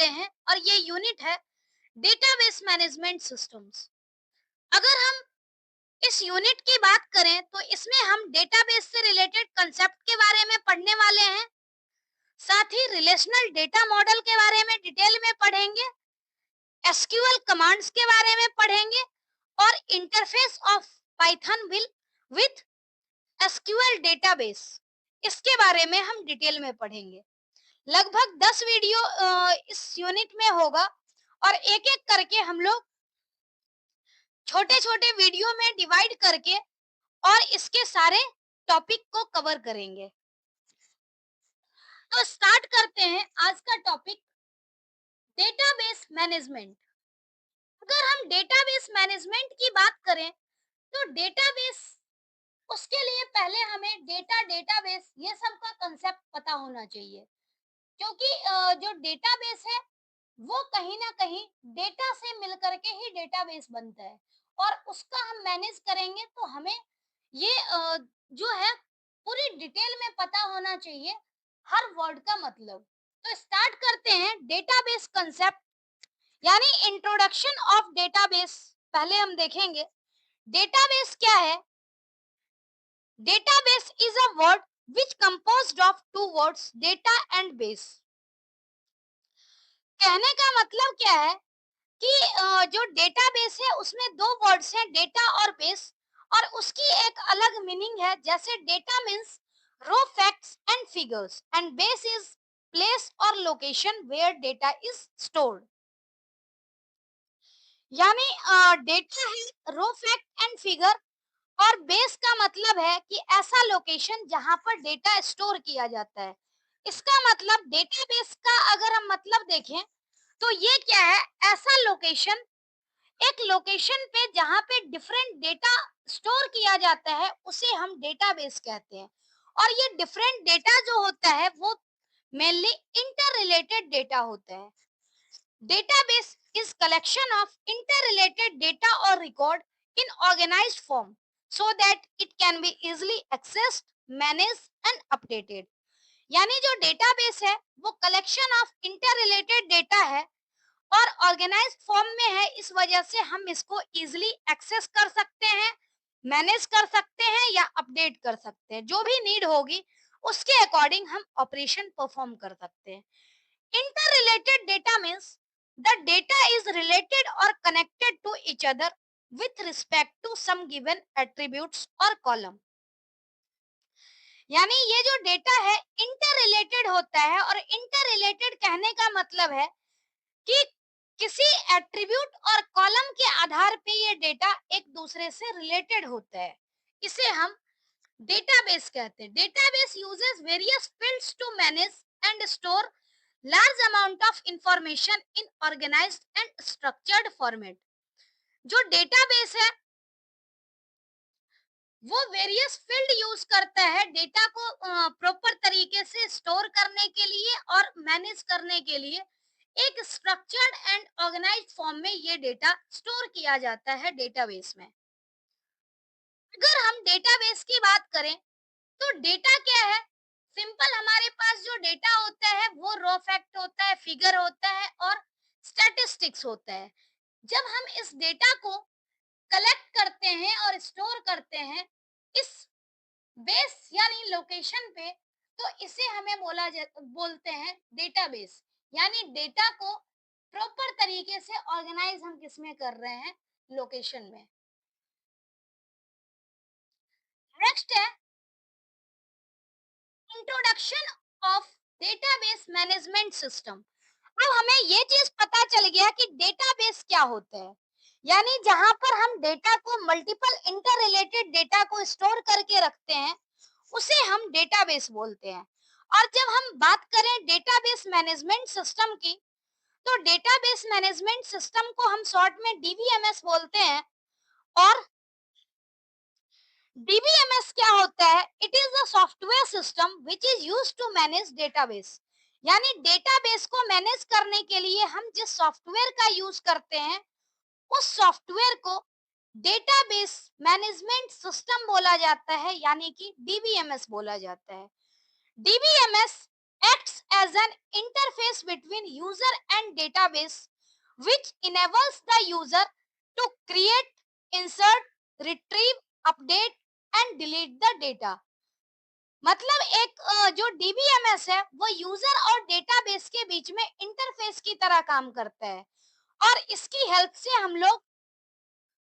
हैं और ये यूनिट है डेटाबेस मैनेजमेंट सिस्टम्स। अगर हम इस यूनिट की बात करें तो इसमें हम डेटाबेस से रिलेटेड कंसेप्ट के बारे में पढ़ने वाले हैं, साथ ही रिलेशनल डेटा मॉडल के बारे में डिटेल में पढ़ेंगे, एसक्यूएल कमांड्स के बारे में पढ़ेंगे और interface of Python will with SQL database, इसके बारे में हम डिटेल में पढ़ेंगे। लगभग 10 वीडियो इस यूनिट में होगा और एक एक करके हम लोग छोटे छोटे वीडियो में डिवाइड करके और इसके सारे टॉपिक को कवर करेंगे। तो स्टार्ट करते हैं आज का टॉपिक, डेटाबेस मैनेजमेंट। अगर हम डेटाबेस मैनेजमेंट की बात करें तो डेटाबेस, उसके लिए पहले हमें डेटाबेस ये सब का कंसेप्ट पता होना चाहिए, क्योंकि जो डेटाबेस है वो कहीं ना कहीं डेटा से मिलकर के ही डेटाबेस बनता है और उसका हम मैनेज करेंगे तो हमें ये जो है पूरी डिटेल में पता होना चाहिए, हर वर्ड का मतलब। तो स्टार्ट करते हैं डेटाबेस कंसेप्ट, यानी इंट्रोडक्शन ऑफ डेटाबेस। पहले हम देखेंगे डेटाबेस क्या है। Database is a word which composed of two words, data and base। कहने का मतलब क्या है कि जो डेटाबेस है उसमें दो वर्ड्स हैं, डेटा और बेस, और उसकी एक अलग मीनिंग है। जैसे data means raw facts and figures and base is place और location where data is stored. यानी डेटा है रो फैक्ट एंड फिगर, और बेस का मतलब है कि ऐसा लोकेशन जहां पर डेटा स्टोर किया जाता है। इसका मतलब डेटाबेस का अगर हम मतलब देखें तो ये क्या है, ऐसा लोकेशन, एक लोकेशन पे जहां पे डिफरेंट डेटा स्टोर किया जाता है उसे हम डेटाबेस कहते हैं। और ये डिफरेंट डेटा जो होता है वो मेनली इंटर रिलेटेड डेटा होता है। Database is collection of interrelated data or record in organized form so that it can be easily accessed, managed and updated। यानी जो डेटाबेस है वो कलेक्शन ऑफ इंटररिलेटेड डेटा है और ऑर्गेनाइज्ड फॉर्म में है, इस वजह से हम इसको इजीली एक्सेस कर सकते हैं, मैनेज कर सकते हैं या अपडेट कर सकते हैं। जो भी नीड होगी उसके अकॉर्डिंग हम ऑपरेशन परफॉर्म कर सकते हैं। Interrelated data means the data is related or connected to each other with respect to some given attributes or column। यानी ये जो डेटा है इंटर रिलेटेड होता है, और इंटर रिलेटेड कहने का मतलब है कि किसी एट्रीब्यूट और कॉलम के आधार पे ये डेटा एक दूसरे से रिलेटेड होता है। इसे हम डेटाबेस कहते हैं। Database uses various fields to manage and store large amount of information in organized and structured format. जो डेटाबेस है वो वेरियस फील्ड यूज करता है डेटा को प्रॉपर तरीके से स्टोर करने के लिए और मैनेज करने के लिए। एक स्ट्रक्चर्ड एंड ऑर्गेनाइज्ड फॉर्म में ये डेटा स्टोर किया जाता है डेटाबेस में। अगर हम डेटाबेस की बात करें तो डेटा क्या है, सिंपल हमारे पास जो डेटा होता है वो रॉ फैक्ट होता है, फिगर होता है और स्टैटिस्टिक्स होता है। जब हम इस डेटा को कलेक्ट करते हैं और स्टोर करते हैं इस बेस यानी लोकेशन पे, तो इसे हमें बोलते हैं डेटाबेस। यानी डेटा को प्रॉपर तरीके से ऑर्गेनाइज हम किसमें कर रहे हैं, लोकेशन में। नेक्स्ट है introduction of database management system. अब हमें ये चीज पता चल गया कि डेटाबेस क्या होता है, यानी जहां पर हम डेटा को, मल्टीपल इंटर रिलेटेड डेटा को स्टोर करके रखते हैं उसे हम डेटाबेस बोलते हैं। और जब हम बात करें डेटाबेस मैनेजमेंट सिस्टम की तो डेटाबेस मैनेजमेंट सिस्टम को हम शॉर्ट में डीबीएमएस बोलते हैं। और डीबीएमएस क्या होता है, it is a software system which is used to manage database. यानी डेटाबेस को मैनेज करने के लिए हम जिस सॉफ्टवेयर का यूज करते हैं उस सॉफ्टवेयर को डेटाबेस मैनेजमेंट सिस्टम बोला जाता है, यानी कि डीबीएमएस बोला जाता है। DBMS acts as an interface between user and database, which enables the user to create, insert, retrieve, update and delete the data. मतलब एक जो डीबीएमएस है वो यूजर और डेटाबेस के बीच में इंटरफेस की तरह काम करता है और इसकी हेल्प से हम लोग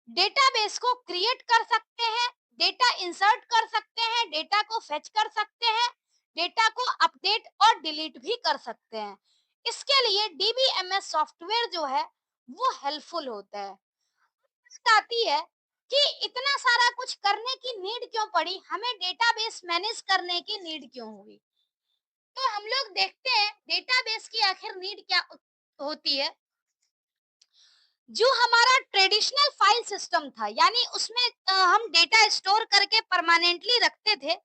डेटाबेस को क्रिएट कर सकते हैं, डेटा इंसर्ट कर सकते हैं, डेटा को फेच कर सकते हैं, डेटा को अपडेट और डिलीट भी कर सकते हैं। इसके लिए डीबीएमएस सॉफ्टवेयर जो है वो हेल्पफुल होता है। बात आती है कि इतना सारा कुछ करने की नीड क्यों पड़ी, हमें डेटाबेस मैनेज करने की नीड क्यों हुई। तो हम लोग देखते हैं डेटाबेस की आखिर नीड क्या होती है। जो हमारा ट्रेडिशनल फाइल सिस्टम था यानी उसमें हम डेटा स्टोर करके परमानेंटली रखते थे,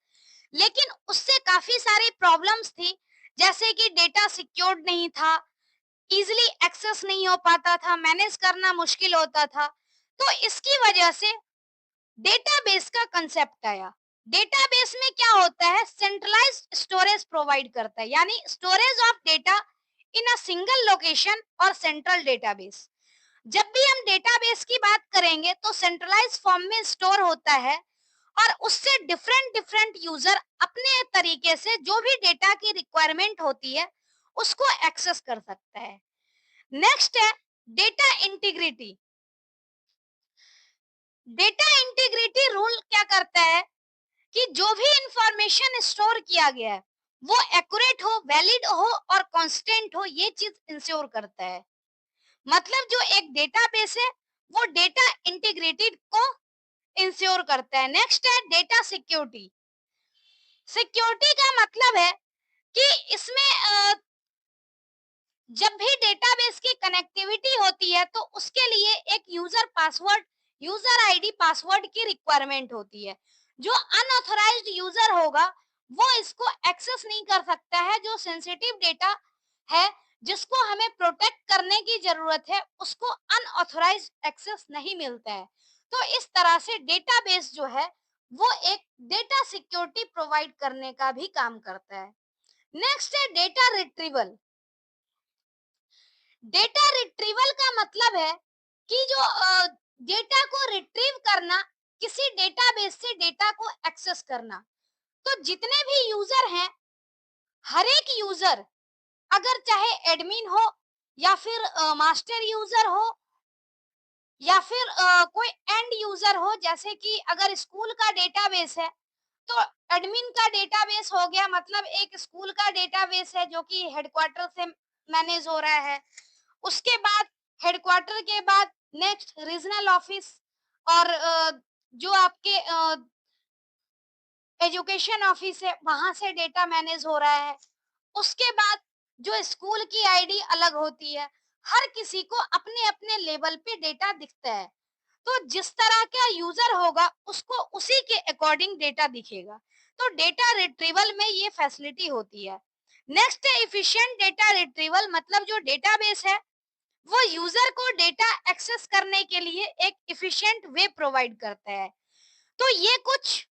लेकिन उससे काफी सारी प्रॉब्लम्स थी, जैसे कि डेटा सिक्योर्ड नहीं था, इजीली एक्सेस नहीं हो पाता था, मैनेज करना मुश्किल होता था। तो इसकी वजह से डेटाबेस का कंसेप्ट आया। डेटाबेस में क्या होता है, सेंट्रलाइज्ड स्टोरेज प्रोवाइड करता है, यानी storage of data in a single location और सेंट्रल डेटाबेस। जब भी हम डेटाबेस की बात करेंगे तो सेंट्रलाइज फॉर्म में स्टोर होता है और उससे डिफरेंट डिफरेंट यूजर अपने तरीके से जो भी डेटा की रिक्वायरमेंट होती है उसको एक्सेस कर सकता है। नेक्स्ट है data integrity. Data integrity rule क्या करता है कि जो भी इंफॉर्मेशन स्टोर किया गया है वो एक्यूरेट हो, वैलिड हो और कांस्टेंट हो, ये चीज इंश्योर करता है। मतलब जो एक डेटाबेस है वो डेटा इंटीग्रिटी को इंश्योर करता है। नेक्स्ट है डेटा सिक्योरिटी। सिक्योरिटी का मतलब है कि इसमें जब भी डेटाबेस की कनेक्टिविटी होती है तो उसके लिए एक user password, user ID password की रिक्वायरमेंट होती है। जो अनऑथराइज्ड यूजर होगा वो इसको एक्सेस नहीं कर सकता है। जो सेंसिटिव डेटा है जिसको हमें प्रोटेक्ट करने की जरूरत है उसको अनऑथराइज्ड एक्सेस नहीं मिलता है। तो इस तरह से डेटाबेस जो है वो एक डेटा सिक्योरिटी प्रोवाइड करने का भी काम करता है। नेक्स्ट है डेटा रिट्रीवल। डेटा रिट्रीवल का मतलब है कि जो डेटा को रिट्रीव करना, किसी डेटाबेस से डेटा को एक्सेस करना। तो जितने भी यूजर हैं, हर एक यूजर, अगर चाहे एडमिन हो या फिर मास्टर यूजर हो या फिर कोई एंड यूजर हो, जैसे कि अगर स्कूल का डेटाबेस है तो एडमिन का डेटाबेस हो गया, मतलब एक स्कूल का डेटाबेस है जो कि हेडक्वार्टर से मैनेज हो रहा है। उसके बाद हेडक्वार्टर के बाद नेक्स्ट रीजनल ऑफिस और जो आपके एजुकेशन ऑफिस है वहां से डेटा मैनेज हो रहा है। उसके बाद जो स्कूल की आईडी अलग होती है, हर किसी को अपने अपने लेवल पे डेटा दिखता है। तो जिस तरह का यूजर होगा उसको उसी के अकॉर्डिंग डेटा दिखेगा। तो डेटा रिट्रीवल में ये फैसिलिटी होती है। नेक्स्ट है इफिशिएंट डेटा रिट्रीवल। मतलब जो डेटाबेस है वो यूजर को डेटा एक्सेस करने के लिए एक इफिशिएंट वे प्रोवाइड करता है। तो ये कुछ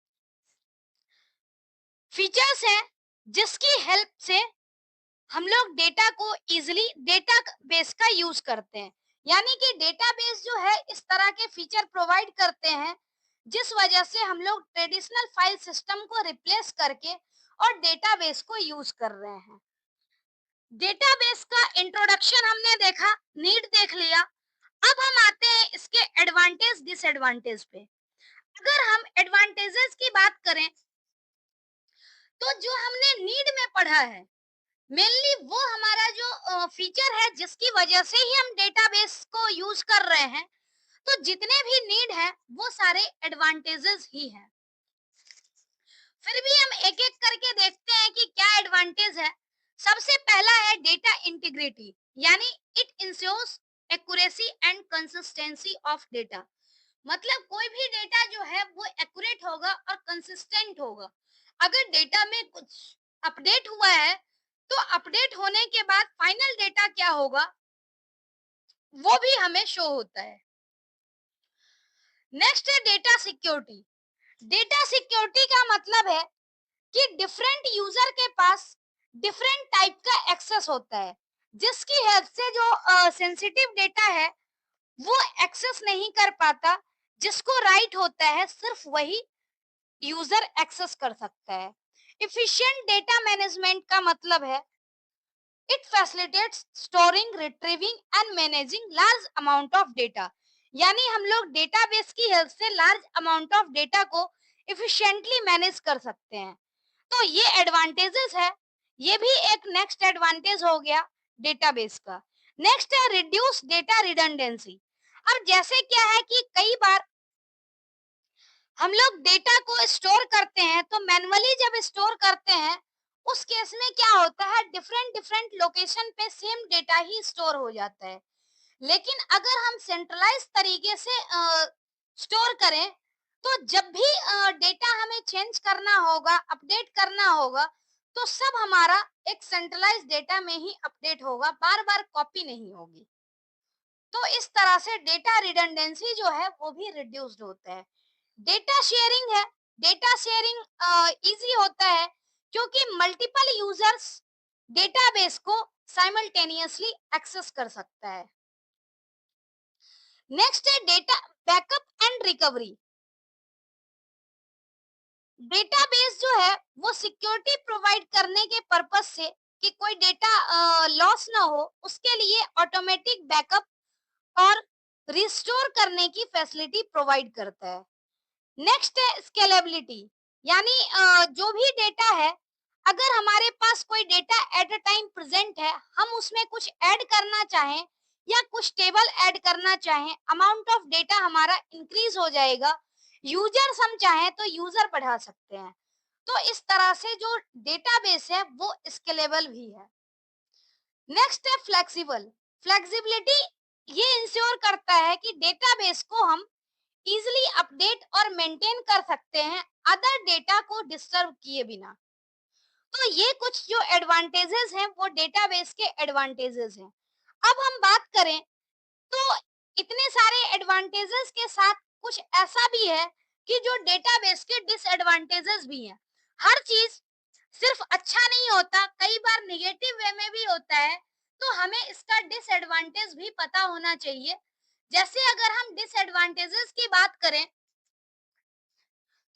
फीचर्स हैं जिसकी हेल्प से हम लोग डेटा को इजीली डेटा बेस का यूज करते हैं। यानी कि डेटाबेस जो है इस तरह के फीचर प्रोवाइड करते हैं जिस वजह से हम लोग ट्रेडिशनल फाइल सिस्टम को रिप्लेस करके और डेटाबेस को यूज कर रहे हैं। डेटाबेस का इंट्रोडक्शन हमने देखा, नीड देख लिया। अब हम आते हैं इसके एडवांटेज डिसएडवांटेज पे। अगर हम एडवांटेजेस की बात करें तो जो हमने नीड में पढ़ा है मेनली वो हमारा जो फीचर है जिसकी वजह से ही हम डेटाबेस को यूज कर रहे हैं। तो जितने भी नीड है वो सारे एडवांटेजेस ही हैं। फिर भी हम एक एक करके देखते हैं कि क्या एडवांटेज है। सबसे पहला है डेटा इंटीग्रिटी, यानी it ensures accuracy and consistency of data. मतलब कोई भी डेटा जो है वो एक्यूरेट होगा और कंसिस्टेंट होगा। अगर डेटा में कुछ अपडेट हुआ है तो अपडेट होने के बाद फाइनल डेटा क्या होगा वो भी हमें शो होता है। नेक्स्ट है डेटा सिक्योरिटी। डेटा सिक्योरिटी का मतलब है कि डिफरेंट यूजर के पास डिफरेंट टाइप का एक्सेस होता है, जिसकी हेल्प से जो सेंसिटिव डेटा है वो एक्सेस नहीं कर पाता, जिसको राइट होता है सिर्फ वही यूजर एक्सेस कर सकता है। इफिशिएंट डेटा मैनेजमेंट का मतलब है it facilitates storing, retrieving and managing large amount of data. यानी हम लोग डेटाबेस की हेल्प से लार्ज अमाउंट ऑफ डेटा को इफिशिएंटली मैनेज कर सकते हैं। तो ये एडवांटेजेस है। ये भी एक नेक्स्ट एडवांटेज हो गया डेटाबेस का। नेक्स्ट है रिड्यूस डेटा रिडंडेंसी। अब जैसे क्या है कि कई बार हम लोग डेटा को स्टोर करते हैं, तो मैन्युअली जब स्टोर करते हैं उस केस में क्या होता है, डिफरेंट डिफरेंट लोकेशन पे सेम डेटा ही स्टोर हो जाता है। लेकिन अगर हम सेंट्रलाइज तरीके से स्टोर करें, तो जब भी डेटा हमें चेंज करना होगा, अपडेट करना होगा, तो सब हमारा एक सेंट्रलाइज डेटा में ही अपडेट होगा, बार बार कॉपी नहीं होगी। तो इस तरह से डेटा रिडंडेंसी जो है वो भी रिड्यूस्ड होता है। डेटा शेयरिंग है। डेटा शेयरिंग इजी होता है क्योंकि मल्टीपल यूजर्स डेटाबेस को साइमल्टेनियसली एक्सेस कर सकता है। नेक्स्ट है data backup and recovery. Database जो है वो सिक्योरिटी प्रोवाइड करने के पर्पस से कि कोई डेटा लॉस ना हो, उसके लिए ऑटोमेटिक बैकअप और रिस्टोर करने की फैसिलिटी प्रोवाइड करता है। नेक्स्ट है स्केलेबिलिटी। यानी जो भी डेटा है, अगर हमारे पास कोई data at a time present है, हम उसमें कुछ ऐड करना चाहें या कुछ टेबल ऐड करना चाहें, अमाउंट ऑफ डेटा हमारा इंक्रीज हो जाएगा। यूजर्स हम चाहें तो यूजर बढ़ा सकते हैं। तो इस तरह से जो डेटाबेस है वो स्केलेबल भी है। नेक्स्ट है फ्लेक्सिबल। फ्लेक्सिबिलिटी ये इंश्योर करता है कि डेटाबेस को हम इजीली अपडेट और मेंटेन कर सकते हैं अदर डेटा को डिस्टर्ब किए बिना। तो ये कुछ जो एडवांटेजेस हैं वो डेटाबेस के एडवांटेजेस हैं। अब हम बात करें तो इतने सारे एडवांटेजेस के साथ कुछ ऐसा भी है कि जो डेटाबेस के डिसएडवांटेजेस भी हैं। हर चीज सिर्फ अच्छा नहीं होता, कई बार निगेटिव वे में भी होता है। तो हमें इसका डिसएडवांटेज भी पता होना चाहिए। जैसे अगर हम डिसएडवांटेजेस की बात करें,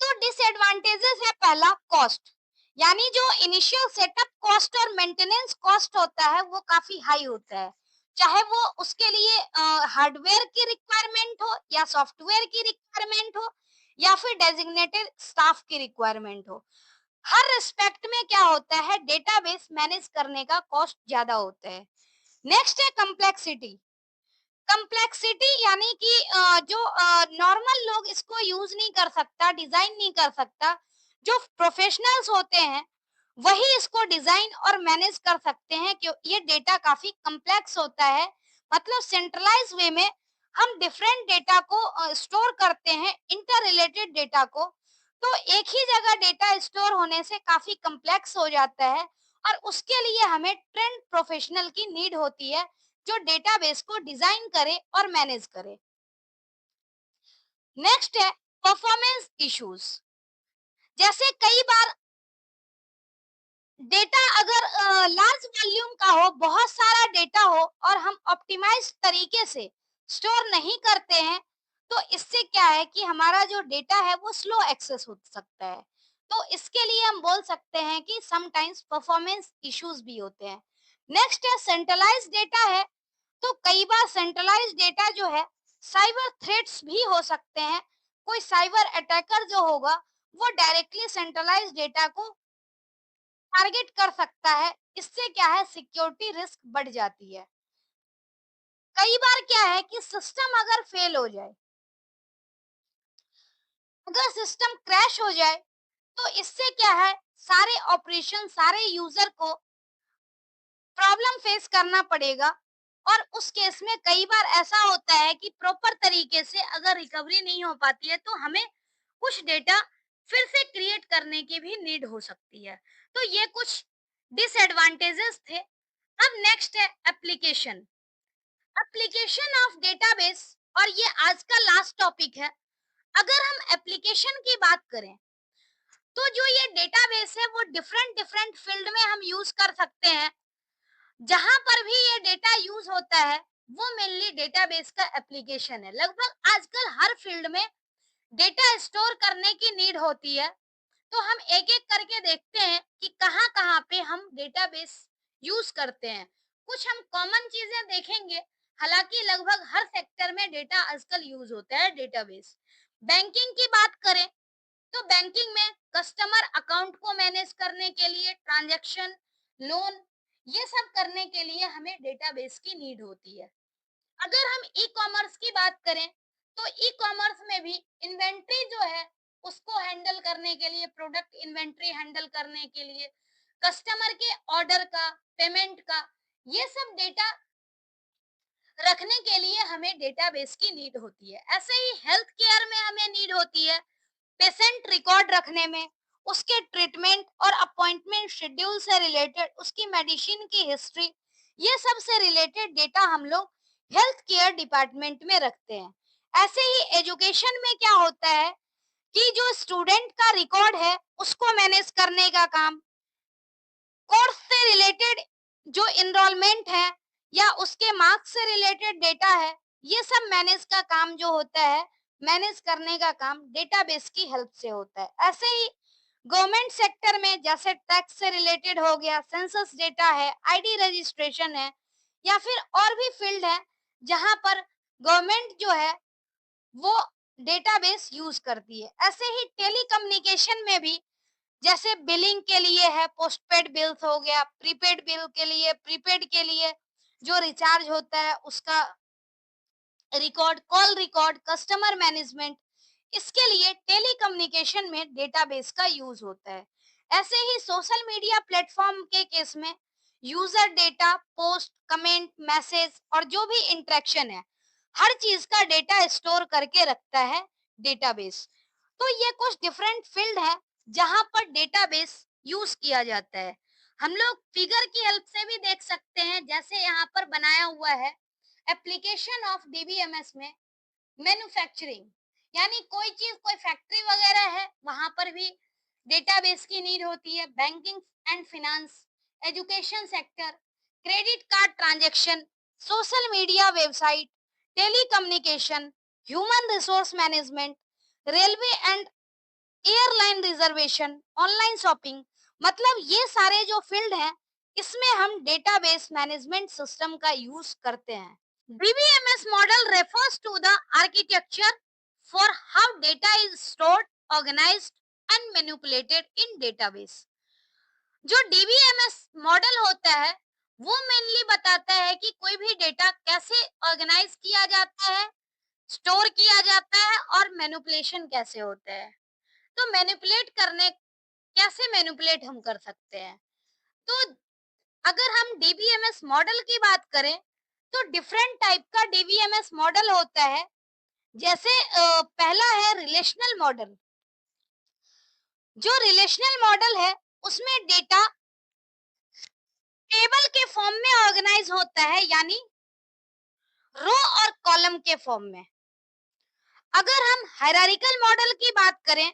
तो डिसएडवांटेजेस है पहला कॉस्ट। यानी जो इनिशियल सेटअप कॉस्ट और मेंटेनेंस कॉस्ट होता है वो काफी हाई होता है, चाहे वो उसके लिए हार्डवेयर की रिक्वायरमेंट हो या सॉफ्टवेयर की रिक्वायरमेंट हो या फिर डेजिग्नेटेड स्टाफ की रिक्वायरमेंट हो। हर रिस्पेक्ट में क्या होता है, डेटाबेस मैनेज करने का कॉस्ट ज्यादा होता है। नेक्स्ट है कम्प्लेक्सिटी। कम्प्लेक्सिटी यानी कि जो नॉर्मल लोग इसको यूज नहीं कर सकता, डिजाइन नहीं कर सकता, जो प्रोफेशनल्स होते हैं वही इसको डिजाइन और मैनेज कर सकते हैं, क्यों ये डेटा काफी कम्प्लेक्स होता है। मतलब सेंट्रलाइज वे में हम डिफरेंट डेटा को स्टोर करते हैं, इंटर रिलेटेड डेटा को। तो एक ही जगह डेटा स्टोर होने से काफी कम्प्लेक्स हो जाता है और उसके लिए हमें ट्रेंड प्रोफेशनल की नीड होती है जो डेटाबेस को डिजाइन करे और मैनेज करे। नेक्स्ट है परफॉर्मेंस इश्यूज। जैसे कई बार डेटा अगर लार्ज वॉल्यूम का हो, बहुत सारा डेटा हो और हम ऑप्टिमाइज तरीके से स्टोर नहीं करते हैं, तो इससे क्या है कि हमारा जो डेटा है वो स्लो एक्सेस हो सकता है। तो इसके लिए हम बोल सकते हैं कि समटाइम्स परफॉर्मेंस इश्यूज भी होते हैं। नेक्स्ट है सेंट्रलाइज डेटा है। तो कई बार सेंट्रलाइज डेटा जो है साइबर थ्रेट्स भी हो सकते हैं। कोई साइबर अटैकर जो होगा वो डायरेक्टली सेंट्रलाइज डेटा को टारगेट कर सकता है। इससे क्या है, सिक्योरिटी रिस्क बढ़ जाती है। कई बार क्या है कि सिस्टम अगर फेल हो जाए, अगर सिस्टम क्रैश हो जाए, तो इससे क्या है, सारे ऑपरेशन, सारे यूजर को प्रॉब्लम फेस करना पड़ेगा। और उस केस में कई बार ऐसा होता है कि प्रॉपर तरीके से अगर रिकवरी नहीं हो पाती है, तो हमें कुछ डेटा फिर से क्रिएट करने की भी नीड हो सकती है। तो ये कुछ डिसएडवांटेजेस थे। अब नेक्स्ट है एप्लीकेशन। एप्लीकेशन ऑफ डेटाबेस, और ये आज का लास्ट टॉपिक है। अगर हम एप्लीकेशन की बात करें, तो जो ये डेटाबेस है वो डिफरेंट डिफरेंट फील्ड में हम यूज कर सकते हैं। जहां पर भी ये डेटा यूज होता है वो मेनली डेटाबेस का एप्लीकेशन है। लगभग आजकल हर फील्ड में डेटा स्टोर करने की नीड होती है। तो हम एक एक करके देखते हैं कि कहाँ कहाँ पे हम डेटाबेस यूज करते हैं। कुछ हम कॉमन चीजें देखेंगे। हालांकि लगभग हर सेक्टर में डेटा आजकल यूज होता है डेटाबेस। बैंकिंग की बात करें तो बैंकिंग में कस्टमर अकाउंट को मैनेज करने के लिए, ट्रांजैक्शन, लोन, ये सब करने के लिए हमें डेटाबेस की नीड होती है। अगर हम ई कॉमर्स की बात करें तो ई कॉमर्स में भी इन्वेंट्री जो है उसको हैंडल करने के लिए, प्रोडक्ट इन्वेंट्री हैंडल करने के लिए, कस्टमर के ऑर्डर का, पेमेंट का, ये सब डेटा रखने के लिए हमें डेटाबेस की नीड होती है। ऐसे ही हेल्थ केयर में हमें नीड होती है पेशेंट रिकॉर्ड रखने में, उसके ट्रीटमेंट और अपॉइंटमेंट शेड्यूल से रिलेटेड, उसकी मेडिसिन की हिस्ट्री, ये सब से रिलेटेड डेटा हम लोग हेल्थ केयर डिपार्टमेंट में रखते हैं। ऐसे ही एजुकेशन में क्या होता है कि जो स्टूडेंट का रिकॉर्ड है उसको मैनेज करने का काम, कोर्स से रिलेटेड जो इनरोलमेंट है या उसके मार्क्स से रिलेटेड डेटा है, ये सब मैनेज का काम जो होता है, मैनेज करने का काम डेटाबेस की हेल्प से होता है। ऐसे ही गवर्नमेंट सेक्टर में जैसे टैक्स से रिलेटेड हो गया, सेंसस डेटा है, आईडी रजिस्ट्रेशन है, या फिर और भी फील्ड है जहां पर गवर्नमेंट जो है वो डेटाबेस यूज करती है। ऐसे ही टेलीकम्युनिकेशन में भी जैसे बिलिंग के लिए है, पोस्टपेड बिल्स हो गया, प्रीपेड बिल के लिए, प्रीपेड के लिए जो रिचार्ज होता है उसका record, call record, customer management, इसके लिए टेलीकम्युनिकेशन में डेटाबेस का यूज होता है। ऐसे ही सोशल मीडिया प्लेटफॉर्म के केस में user data, post, comment, message और जो भी इंटरेक्शन है, हर चीज का डेटा स्टोर करके रखता है डेटाबेस। तो ये कुछ डिफरेंट फील्ड है जहां पर डेटाबेस यूज किया जाता है। हम लोग फिगर की हेल्प से भी देख सकते हैं, जैसे यहाँ पर बनाया हुआ है एप्लीकेशन ऑफ डीबीएमएस में मैन्युफैक्चरिंग, यानी कोई चीज, कोई फैक्ट्री वगैरह है वहां पर भी डेटाबेस की नीड होती है। Banking and finance, education sector, credit card transaction, social media website, telecommunication, human resource management, railway and airline reservation, online shopping, मतलब ये सारे जो फील्ड हैं इसमें हम डेटाबेस मैनेजमेंट सिस्टम का यूज करते हैं। DBMS model refers to the architecture for how data is stored, organized and manipulated in database. जो DBMS मॉडल होता है वो मेनली बताता है कि कोई भी डेटा कैसे ऑर्गेनाइज किया जाता है, स्टोर किया जाता है और मैनिपुलेशन कैसे होता है। तो मैनिपुलेट करने, कैसे मैनिपुलेट हम कर सकते हैं। तो अगर हम डीबीएमएस मॉडल की बात करें तो डिफरेंट टाइप का डीबीएमएस मॉडल होता है। जैसे पहला है रिलेशनल मॉडल। जो रिलेशनल मॉडल है उसमें डेटा टेबल के फॉर्म में ऑर्गेनाइज होता है, यानी रो और कॉलम के फॉर्म में। अगर हम हायरार्किकल मॉडल की बात करें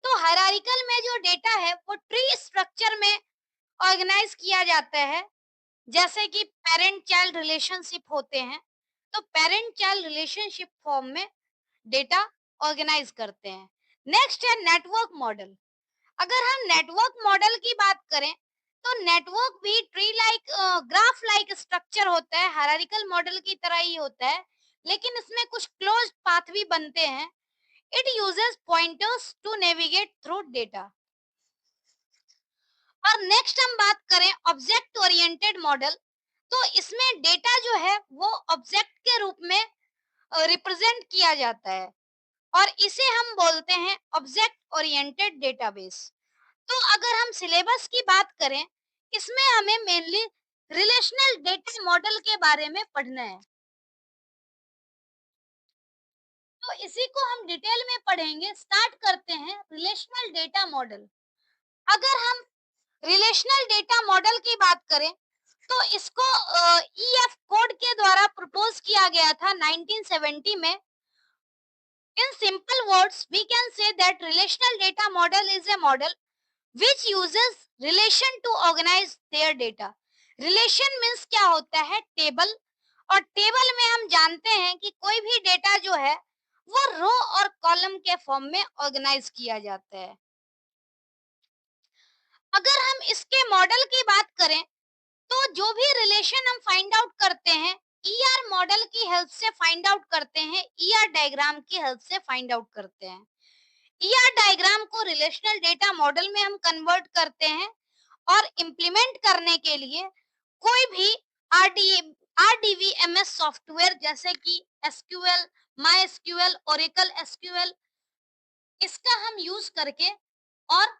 तो हायरार्किकल में जो डेटा है वो ट्री स्ट्रक्चर में ऑर्गेनाइज किया जाता है। जैसे कि पेरेंट चाइल्ड रिलेशनशिप होते हैं, तो पेरेंट चाइल्ड रिलेशनशिप फॉर्म में डेटा ऑर्गेनाइज करते हैं। नेक्स्ट है नेटवर्क मॉडल। अगर हम नेटवर्क मॉडल की बात करें तो नेटवर्क भी tree like, graph like structure होता है, हायरार्किकल मॉडल की तरह ही होता है, लेकिन इसमें कुछ क्लोज्ड पाथ भी बनते हैं। It uses pointers to navigate through data. और नेक्स्ट हम बात करें ऑब्जेक्ट ओरिएंटेड मॉडल, तो इसमें डेटा जो है वो ऑब्जेक्ट के रूप में रिप्रेजेंट किया जाता है और इसे हम बोलते हैं ऑब्जेक्ट ओरिएंटेड डेटाबेस। तो अगर हम सिलेबस की बात करें, इसमें हमें मेनली रिलेशनल डेटा मॉडल के बारे में पढ़ना है। तो इसी को हम डिटेल में पढ़ेंगे। स्टार्ट करते हैं रिलेशनल डेटा मॉडल। अगर हम रिलेशनल डेटा मॉडल की बात करें तो इसको ईएफ कोड के द्वारा प्रपोज किया गया था 1970 में। In simple words, we can say that relational data model is a model which uses relation to organize their data. Relation means क्या होता है? टेबल। और टेबल में हम जानते हैं कि कोई भी डेटा जो है वो रो और कॉलम के फॉर्म में ऑर्गेनाइज किया जाता है। अगर हम इसके मॉडल की बात करें तो जो भी रिलेशन हम फाइंड आउट करते हैं ईआर मॉडल की हेल्प से फाइंड आउट करते हैं, ईआर डायग्राम की हेल्प से फाइंड आउट करते हैं। ईआर डायग्राम को रिलेशनल डेटा मॉडल में हम कन्वर्ट करते हैं और इम्प्लीमेंट करने के लिए कोई भी आरडी आरडीवीएमएस सॉफ्टवेयर जैसे कि SQL, my SQL, Oracle SQL, इसका हम यूज करके और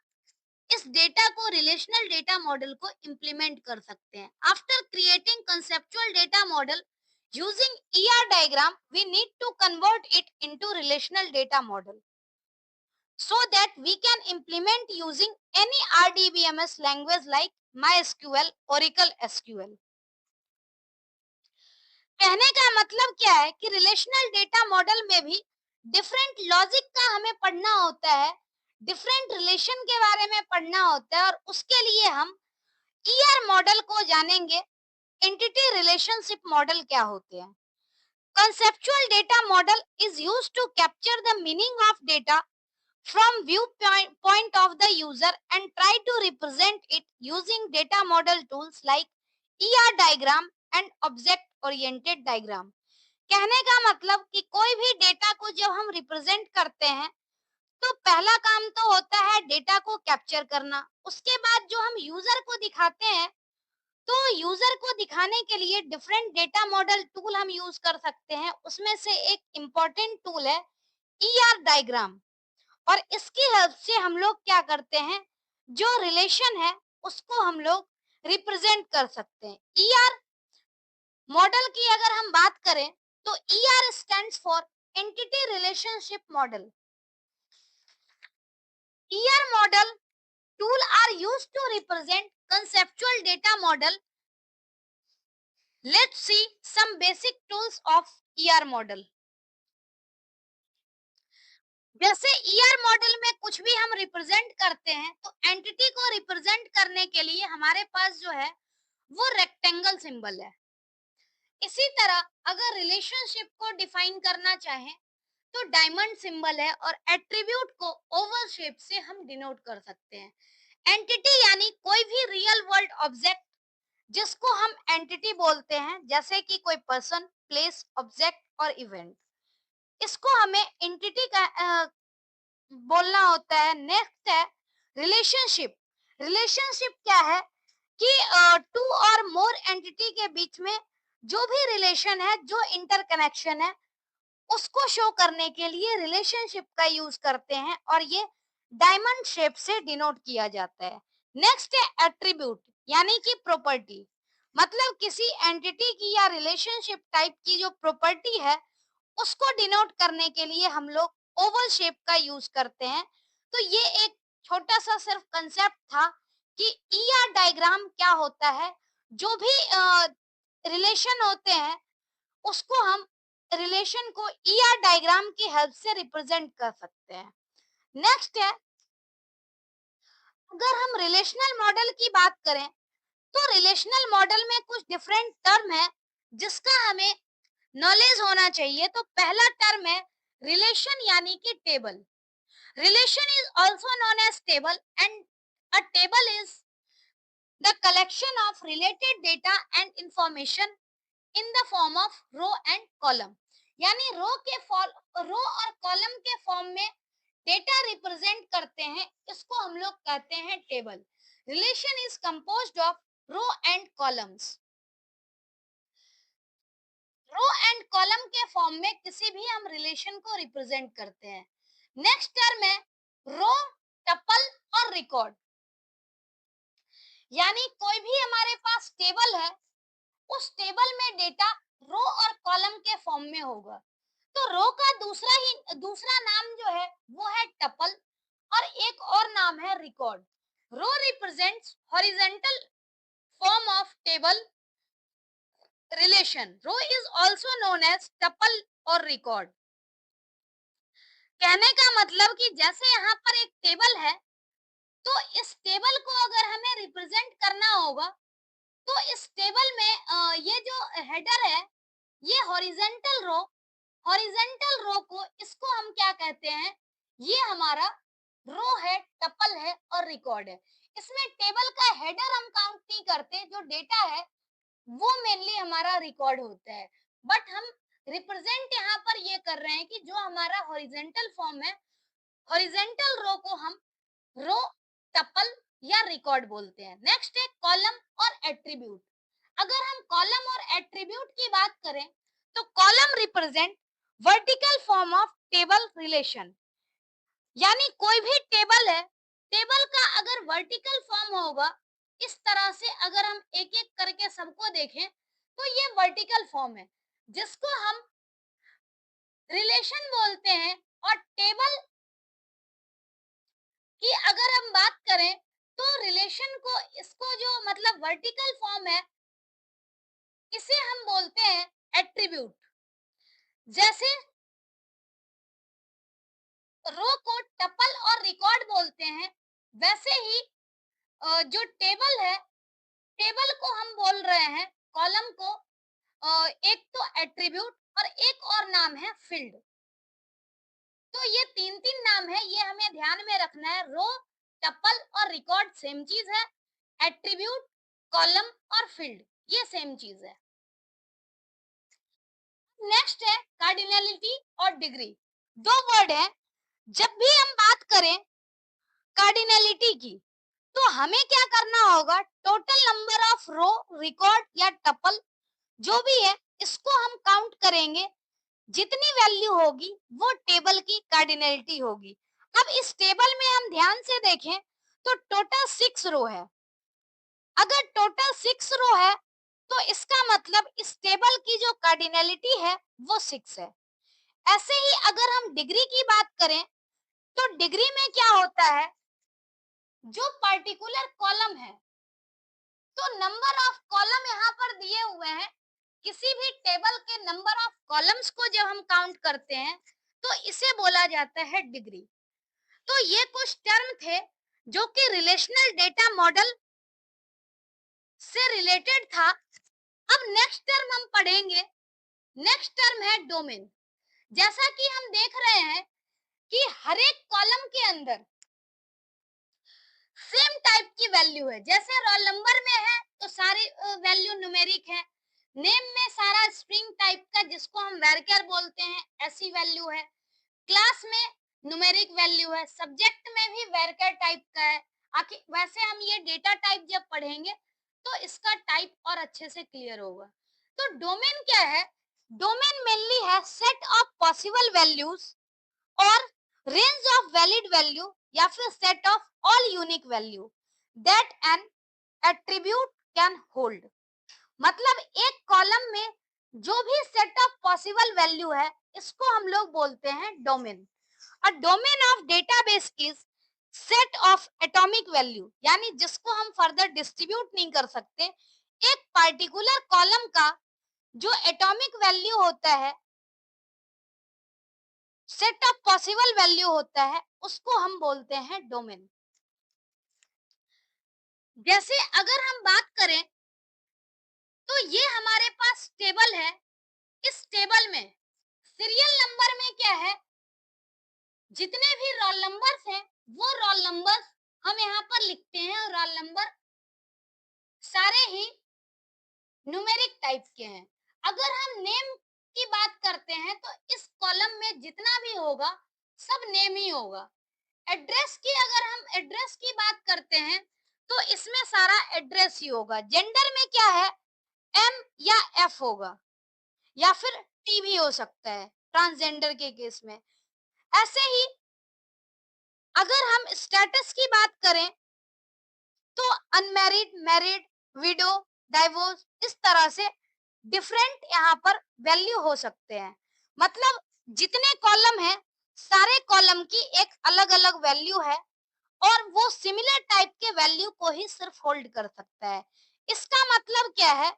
इस डेटा को रिलेशनल डेटा मॉडल को इम्प्लीमेंट कर सकते हैं। After creating conceptual data model using ER diagram we need to convert it into relational data model so that we can implement using any RDBMS language like MySQL, Oracle SQL. कहने का मतलब क्या है कि relational data model में भी different logic का हमें पढ़ना होता है, डिफरेंट रिलेशन के बारे में पढ़ना होता है और उसके लिए हम ईआर मॉडल को जानेंगे। एंटिटी रिलेशनशिप मॉडल क्या होते हैं? Conceptual data model is used to capture the meaning of data from viewpoint of the user and try to represent it using data model tools like ER diagram and object oriented diagram. कहने का मतलब कि कोई भी data को जब हम represent करते हैं तो पहला काम तो होता है डेटा को कैप्चर करना। उसके बाद जो हम यूजर को दिखाते हैं तो यूजर को दिखाने के लिए डिफरेंट डेटा मॉडल टूल हम यूज कर सकते हैं। उसमें से एक इम्पोर्टेंट टूल है ईआर डायग्राम और इसकी हेल्प से हम लोग क्या करते हैं, जो रिलेशन है उसको हम लोग रिप्रेजेंट कर सकते हैं। ईआर मॉडल की अगर हम बात करें तो ER stands for entity relationship model. ER model tool are used to represent conceptual data model. Let's see some basic tools of ER model. जैसे ईआर मॉडल में कुछ भी हम रिप्रेजेंट करते हैं तो एंटिटी को रिप्रेजेंट करने के लिए हमारे पास जो है वो रेक्टेंगल सिंबल है। इसी तरह अगर रिलेशनशिप को डिफाइन करना चाहें तो डायमंड सिंबल है और एट्रीब्यूट को ओवल शेप से हम डिनोट कर सकते हैं। एंटिटी यानी कोई भी रियल वर्ल्ड ऑब्जेक्ट जिसको हम एंटिटी बोलते हैं, जैसे कि कोई पर्सन, प्लेस, ऑब्जेक्ट और इवेंट, इसको हमें एंटिटी का बोलना होता है। नेक्स्ट है रिलेशनशिप। रिलेशनशिप क्या है कि टू और मोर एंटिटी के बीच में जो भी रिलेशन है, जो इंटरकनेक्शन है, उसको शो करने के लिए रिलेशनशिप का यूज करते हैं और ये डायमंड शेप से डिनोट किया जाता है। नेक्स्ट है एट्रीब्यूट यानी कि प्रॉपर्टी, मतलब किसी एंटिटी की या रिलेशनशिप टाइप की जो प्रॉपर्टी है उसको डिनोट करने के लिए हम लोग ओवल शेप का यूज करते हैं। तो ये एक छोटा सा सिर्फ कंसेप्ट था कि ईआर डायग्राम क्या होता है। जो भी रिलेशन होते हैं उसको हम रिलेशन को ईआर डायग्राम की हेल्प से रिप्रेजेंट कर सकते हैं। नेक्स्ट है अगर हम रिलेशनल मॉडल की बात करें तो रिलेशनल मॉडल में कुछ डिफरेंट टर्म है जिसका हमें नॉलेज होना चाहिए। तो पहला टर्म है रिलेशन यानी कि table. Relation is also known as table and a table is the collection of related data and information in the form of row and column. यानी रो और कॉलम के फॉर्म में डेटा रिप्रेजेंट करते हैं, इसको हम लोग कहते हैं table. Relation is composed of row and columns. Row and column के फॉर्म में किसी भी हम रिलेशन को रिप्रेजेंट करते हैं। नेक्स्ट टर्म है रो, टपल और रिकॉर्ड। यानी कोई भी हमारे पास टेबल है, उस टेबल में डेटा रो और कॉलम के फॉर्म में होगा। तो रो का दूसरा नाम जो है वो है टपल और एक और नाम है record. Row represents horizontal form of table relation. Row is also known as tuple or record. कहने का मतलब कि जैसे यहाँ पर एक टेबल है, तो इस टेबल को अगर हमें रिप्रेजेंट करना होगा, तो इस टेबल में ये जो हेडर है, ये हॉरिजेंटल रो को इसको हम क्या कहते हैं? ये हमारा रो है, टपल है और रिकॉर्ड है। इसमें टेबल का हेडर हम काउंट नहीं करते, जो डेटा है वो मेनली हमारा रिकॉर्ड होता है। बट हम रिप्रेजेंट यहाँ पर ये कर रहे हैं कि जो हमारा हॉरिजेंटल फॉर्म है, हॉरिजेंटल रो को हम रो, टपल या रिकॉर्ड बोलते हैं। नेक्स्ट है कॉलम और एट्रीब्यूट। अगर हम कॉलम और एट्रीब्यूट की बात करें, तो column represent vertical form of table relation, यानी कोई भी टेबल है, टेबल का अगर वर्टिकल फॉर्म होगा, इस तरह से अगर हम एक एक करके सबको देखें, तो ये वर्टिकल फॉर्म है, जिसको हम रिलेशन बोलते हैं। और टेबल की अगर हम बात करें, तो रिलेशन को, इसको जो मतलब वर्टिकल फॉर्म है, इसे हम बोलते हैं एट्रीब्यूट। जैसे रो को टपल और रिकॉर्ड बोलते हैं, वैसे ही जो टेबल है, टेबल को हम बोल रहे हैं, कॉलम को एक तो एट्रीब्यूट और एक और नाम है फील्ड। तो ये तीन तीन नाम है, ये हमें ध्यान में रखना है। रो, टपल और रिकॉर्ड सेम चीज है, एट्रीब्यूट, कॉलम और फील्ड ये सेम चीज है। नेक्स्ट है कार्डिनलिटी और डिग्री। दो वर्ड है। जब भी हम बात करें कार्डिनलिटी की, तो हमें क्या करना होगा? Total number of row, record या टपल जो भी है, इसको हम काउंट करेंगे। जितनी वैल्यू होगी वो टेबल की कार्डिनलिटी होगी। अब इस टेबल में हम ध्यान से देखें, तो टोटल 6 रो है। अगर टोटल 6 रो है, तो इसका मतलब इस टेबल की जो कार्डिनलिटी है वो 6 है। ऐसे ही अगर हम डिग्री की बात करें, तो डिग्री में क्या होता है? जो पर्टिकुलर कॉलम है, तो नंबर ऑफ कॉलम यहाँ पर दिए हुए हैं, किसी भी टेबल के नंबर ऑफ कॉलम्स को जब हम काउंट करते हैं, तो इसे बोला जाता है डिग्री। तो ये कुछ टर्म थे जो कि रिलेशनल डेटा मॉडल से रिलेटेड था। अब नेक्स्ट टर्म हम पढ़ेंगे। नेक्स्ट टर्म है डोमेन। जैसा कि हम देख रहे हैं कि हर एक कॉलम के अंदर सेम टाइप की वैल्यू है। जैसे रोल नंबर में है तो सारी वैल्यू न्यूमेरिक है, नेम में सारा स्ट्रिंग टाइप का जिसको हम वैरचर बोलते हैं ऐसी वैल्यू है, क्लास में न्यूमेरिक वैल्यू है, सब्जेक्ट में भी वैरचर टाइप का है। आखिर वैसे हम ये डेटा टाइप जब पढ़ेंगे, तो इसका टाइप और अच्छे से क्लियर होगा। तो डोमेन क्या है? डोमेन मेनली है सेट ऑफ पॉसिबल वैल्यूज और रेंज ऑफ वैलिड वैल्यू, या फिर set of all unique value that N attribute can hold. मतलब एक कॉलम में जो भी सेट ऑफ पॉसिबल वैल्यू है, इसको हम लोग बोलते हैं domain. A domain of database is set of atomic value, यानी जिसको हम फर्दर डिस्ट्रीब्यूट नहीं कर सकते। एक पार्टिकुलर कॉलम का जो एटॉमिक वैल्यू होता है, सेट ऑफ पॉसिबल वैल्यू होता है, उसको हम बोलते हैं डोमेन। जैसे अगर हम बात करें, तो ये हमारे पास टेबल है। इस टेबल में सीरियल नंबर में क्या है? जितने भी रोल नंबर्स हैं, वो रोल नंबर्स हम यहाँ पर लिखते हैं, और रोल नंबर सारे ही न्यूमेरिक टाइप के हैं। अगर हम नेम की बात करते हैं, तो इस कॉलम में जितना भी होगा सब नेम ही होगा। एड्रेस की अगर हम एड्रेस की बात करते हैं, तो इसमें सारा एड्रेस ही होगा। जेंडर में क्या है? एम या एफ होगा, या फिर टी भी हो सकता है ट्रांसजेंडर के केस में। ऐसे ही अगर हम स्टेटस की बात करें, तो अनमैरिड, मैरिड, विडो, डाइवोर्स, इस तरह से डिफरेंट यहाँ पर वैल्यू हो सकते हैं। मतलब जितने कॉलम हैं, सारे कॉलम की एक अलग अलग वैल्यू है, और वो सिमिलर टाइप के वैल्यू को ही सिर्फ होल्ड कर सकता है। इसका मतलब क्या है?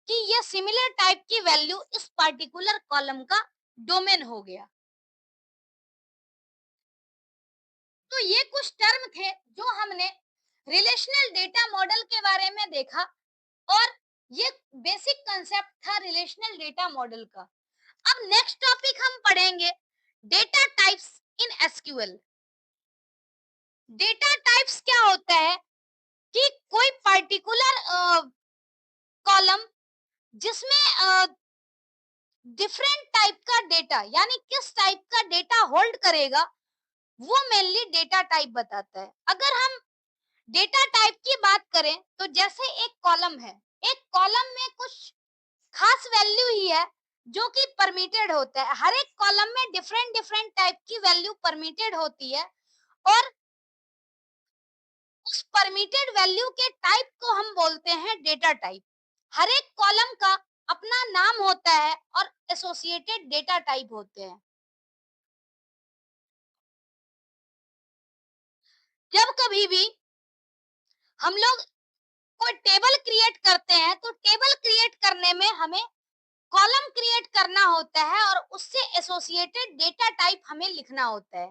कि ये सिमिलर टाइप की वैल्यू इस पर्टिकुलर कॉलम का डोमेन हो गया। तो ये कुछ टर्म थे जो हमने रिलेशनल डेटा मॉडल के बारे में देखा, और ये बेसिक कंसेप्ट था रिलेशनल डेटा मॉडल का। अब नेक्स्ट टॉपिक हम पढ़ेंगे data types in SQL. Data types क्या होता है कि कोई पर्टिकुलर कॉलम जिसमें डिफरेंट टाइप का डेटा, यानी किस टाइप का डेटा होल्ड करेगा, वो मेनली डेटा टाइप बताता है। अगर हम डेटा टाइप की बात करें तो जैसे एक कॉलम है, एक कॉलम में कुछ खास वैल्यू ही है जो कि परमिटेड होता है। हर एक कॉलम में डिफरेंट डिफरेंट टाइप की वैल्यू परमिटेड होती है, और उस परमिटेड वैल्यू के टाइप को हम बोलते हैं डेटा टाइप। हर एक कॉलम का अपना नाम होता है और एसोसिएटेड डेटा टाइप होते हैं। जब कभी भी हम लोग कोई टेबल क्रिएट करते हैं तो टेबल क्रिएट करने में हमें कॉलम क्रिएट करना होता है और उससे एसोसिएटेड डेटा टाइप हमें लिखना होता है।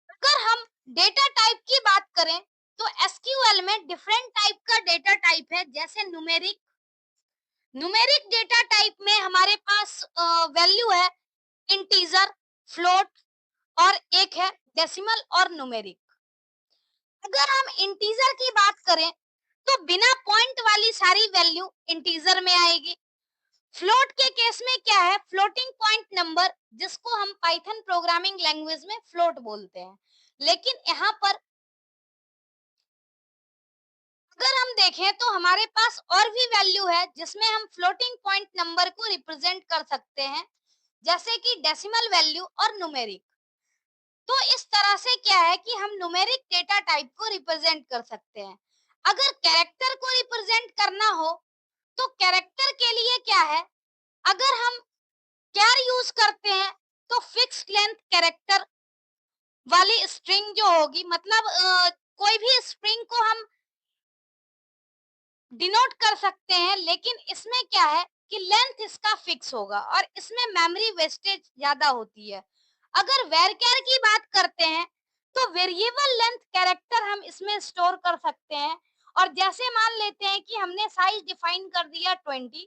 अगर हम डेटा टाइप की बात करें तो एसक्यूएल में डिफरेंट टाइप का डेटा टाइप है, जैसे न्यूमेरिक। न्यूमेरिक डेटा टाइप में हमारे पास वैल्यू है इंटीजर, फ्लोट, और एक है डेसिमल और न्यूमेरिक। अगर हम इंटीजर की बात करें तो बिना पॉइंट वाली सारी वैल्यू इंटीजर में आएगी। फ्लोट के केस में क्या है, फ्लोटिंग पॉइंट नंबर, जिसको हम पाइथन प्रोग्रामिंग लैंग्वेज में फ्लोट बोलते हैं। लेकिन यहाँ पर अगर हम देखें तो हमारे पास और भी वैल्यू है जिसमें हम फ्लोटिंग पॉइंट नंबर को रिप्रेजेंट कर सकते हैं, जैसे कि डेसिमल वैल्यू और न्यूमेरिक। तो इस तरह से क्या है कि हम न्यूमेरिक डेटा टाइप को रिप्रेजेंट कर सकते हैं। अगर कैरेक्टर को रिप्रेजेंट करना हो तो कैरेक्टर के लिए क्या है, अगर हम कैर यूज करते हैं तो फिक्स्ड लेंथ कैरेक्टर वाली स्ट्रिंग जो होगी, मतलब कोई भी स्ट्रिंग को हम डिनोट कर सकते हैं, लेकिन इसमें क्या है कि लेंथ इसका फिक्स होगा और इसमें मेमोरी वेस्टेज ज्यादा होती है। अगर वेरचर की बात करते हैं तो वेरिएबल लेंथ कैरेक्टर हम इसमें स्टोर कर सकते हैं, और जैसे मान लेते हैं कि हमने साइज डिफाइन कर दिया 20,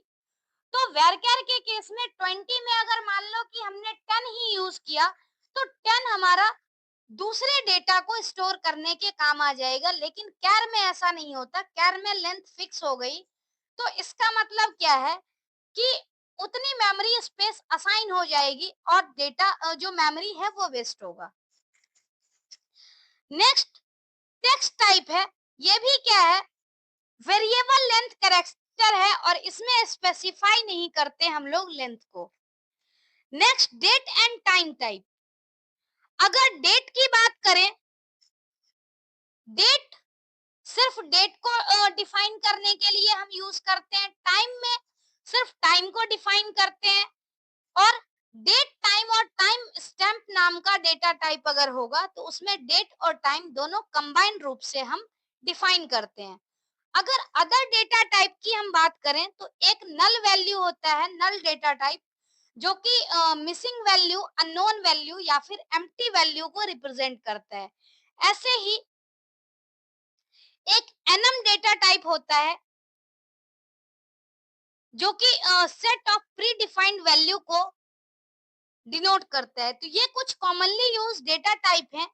तो वेरचर के केस में 20 में अगर मान लो कि हमने 10 ही यूज किया तो 10 हमारा दूसरे डेटा को स्टोर करने के काम आ जाएगा। लेकिन कैर में ऐसा नहीं होता, कैर में लेंथ फिक्स हो गई, तो इसका मतलब क्या है कि उतनी मेमोरी स्पेस असाइन हो जाएगी और डेटा जो मेमोरी है वो वेस्ट होगा। नेक्स्ट टेक्स्ट टाइप है, ये भी क्या है, वेरिएबल लेंथ कैरेक्टर है और इसमें स्पेसिफाई नहीं करते हम लोग लेंथ को। Next date and time type. अगर डेट की बात करें, डेट सिर्फ डेट को डिफाइन करने के लिए हम यूज करते हैं, टाइम में सिर्फ टाइम को डिफाइन करते हैं, और डेट टाइम और टाइम स्टैम्प नाम का डेटा टाइप अगर होगा तो उसमें डेट और टाइम दोनों कंबाइंड रूप से हम डिफाइन करते हैं। अगर अदर डेटा टाइप की हम बात करें तो एक नल वैल्यू होता है, नल डेटा टाइप, जो कि मिसिंग वैल्यू, अननोन वैल्यू या फिर एम्प्टी वैल्यू को रिप्रेजेंट करता है। ऐसे ही एक एनम डेटा टाइप होता है जो कि set of pre defined value को डिनोट करता है। तो ये कुछ कॉमनली यूज डेटा टाइप हैं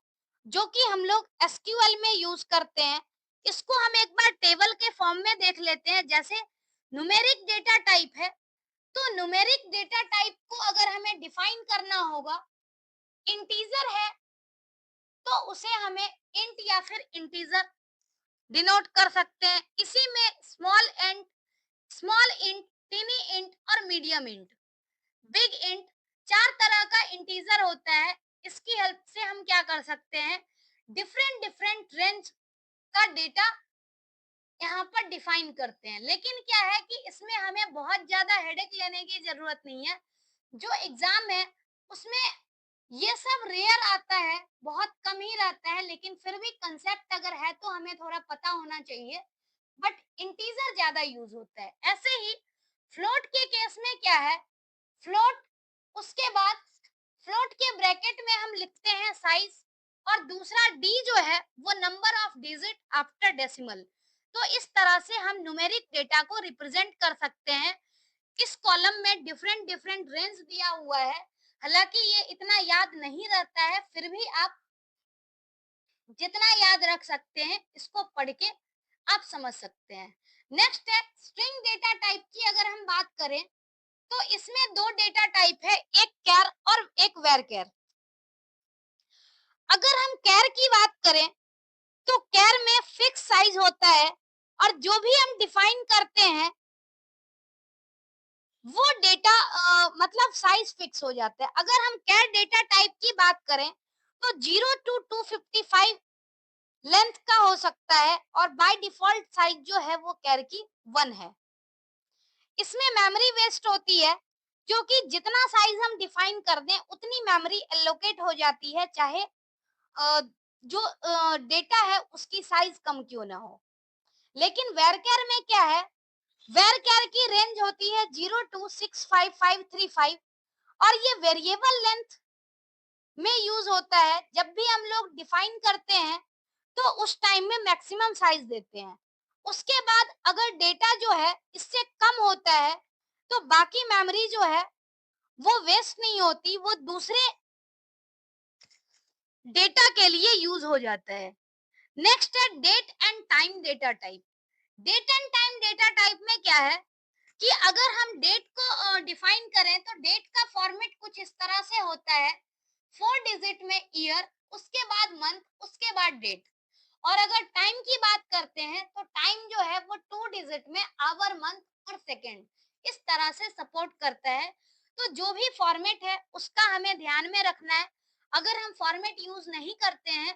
जो कि हम लोग एसक्यूएल में यूज करते हैं। इसको हम एक बार टेबल के फॉर्म में देख लेते हैं। जैसे न्यूमेरिक डेटा टाइप है, तो न्यूमेरिक डेटा टाइप को अगर हमें डिफाइन करना होगा, इंटीजर है तो उसे हमें इंट या फिर इंटीजर डिनोट कर सकते हैं। इसी में स्मॉल इंट, टिनी इंट और मीडियम इंट, बिग इंट, चार तरह का इंटीजर होता है। इसकी हेल्प से हम क्या कर सकते हैं, डिफरेंट डिफरेंट रेंज का डेटा यहाँ पर डिफाइन करते हैं। लेकिन क्या है कि इसमें हमें बहुत ज्यादा हेडेक लेने की जरूरत नहीं है। जो एग्जाम है उसमें ये सब रेयर आता है, बहुत कम ही रहता है, लेकिन फिर भी कंसेप्ट अगर है तो हमें थोड़ा पता होना चाहिए। बट इंटीजर ज्यादा यूज होता है। ऐसे ही फ्लोट के केस में क्या है, फ्लोट उसके बाद फ्लोट के ब्रैकेट में हम लिखते हैं साइज, और दूसरा डी जो है वो number of digit after decimal. तो इस तरह से हम न्यूमेरिक डेटा को रिप्रेजेंट कर सकते हैं। इस कॉलम में डिफरेंट डिफरेंट रेंज दिया हुआ है, हालांकि ये इतना याद नहीं रहता है, फिर भी आप जितना याद रख सकते हैं इसको पढ़ के आप समझ सकते हैं। नेक्स्ट है स्ट्रिंग डेटा टाइप की। अगर हम बात करें तो इसमें दो डेटा टाइप है, एक कैर और एक वेरकेर। अगर हम कैर की बात करें तो कैर में फिक्स साइज होता है, और जो भी हम डिफाइन करते हैं वो डेटा मतलब साइज फिक्स हो जाता है। अगर हम कैर डेटा टाइप की बात करें तो 0 to 255 लेंथ का हो सकता है, और बाय डिफॉल्ट साइज जो है वो कैर की 1 है। इसमें मेमोरी वेस्ट होती है, क्योंकि जितना साइज हम डिफाइन कर दें उतनी मेमोरी एलोकेट हो जाती है, चाहे जो डेटा है उसकी साइज कम क्यों ना हो। लेकिन वेरकेर में क्या है, वेरकेर की रेंज होती है 0 to 65535, और ये वेरिएबल लेंथ में यूज होता है। जब भी हम लोग डिफाइन करते हैं तो उस टाइम में मैक्सिमम साइज देते हैं। उसके बाद अगर डेटा जो है इससे कम होता है तो बाकी मेमोरी जो है वो वेस्ट नहीं होती, वो दूसरे डेटा के लिए यूज हो जाता है। नेक्स्ट है date and time data type. Date and time data type में क्या है कि अगर हम डेट को डिफाइन करें तो डेट का फॉर्मेट कुछ इस तरह से होता है, 4 डिजिट में ईयर, उसके बाद मंथ, उसके बाद डेट। और अगर टाइम की बात करते हैं तो टाइम जो है वो 2 डिजिट में आवर, मंथ और सेकेंड, इस तरह से सपोर्ट करता है। तो जो भी फॉर्मेट है उसका हमें ध्यान में रखना है। अगर हम फॉर्मेट यूज नहीं करते हैं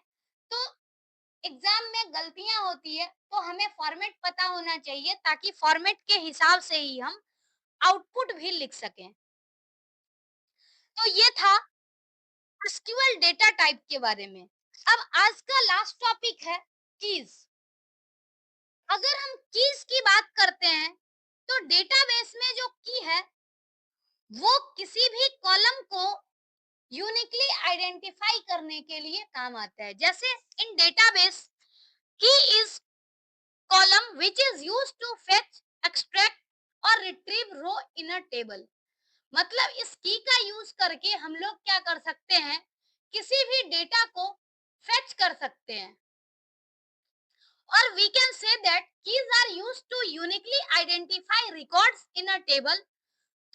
तो एग्जाम में गलतियां होती है, तो हमें फॉर्मेट पता होना चाहिए ताकि फॉर्मेट के हिसाब से ही हम आउटपुट भी लिख सकें। तो ये था एसक्यूएल डेटा टाइप के बारे में। अब आज का लास्ट टॉपिक है कीज। अगर हम कीज की बात करते हैं तो डेटाबेस में जो की है वो किसी भी कॉलम को यूनिकली आइडेंटिफाई करने के लिए काम आता है। जैसे इन डेटाबेस की is column which is used to fetch, extract और retrieve row in a table। मतलब इस की का यूज करके हम लोग क्या कर सकते हैं, किसी भी डेटा को फेच कर सकते हैं। और we can say that keys are used to uniquely identify records in a table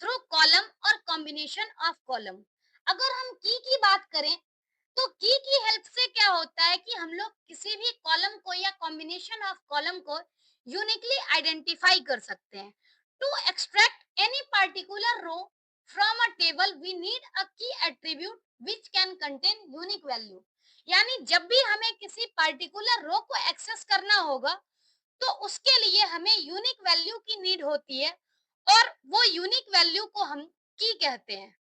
through column or combination of column। अगर हम की बात करें तो की हेल्प से क्या होता है कि हम लोग किसी भी कॉलम को या कॉम्बिनेशन ऑफ कॉलम को यूनिकली आइडेंटिफाई कर सकते हैं। To extract any particular row from a table we need a key attribute which can contain unique value. यानी जब भी हमें किसी पार्टिकुलर रो को एक्सेस करना होगा तो उसके लिए हमें यूनिक वैल्यू की नीड होती है, और वो यूनिक वैल्यू को हम की कहते हैं।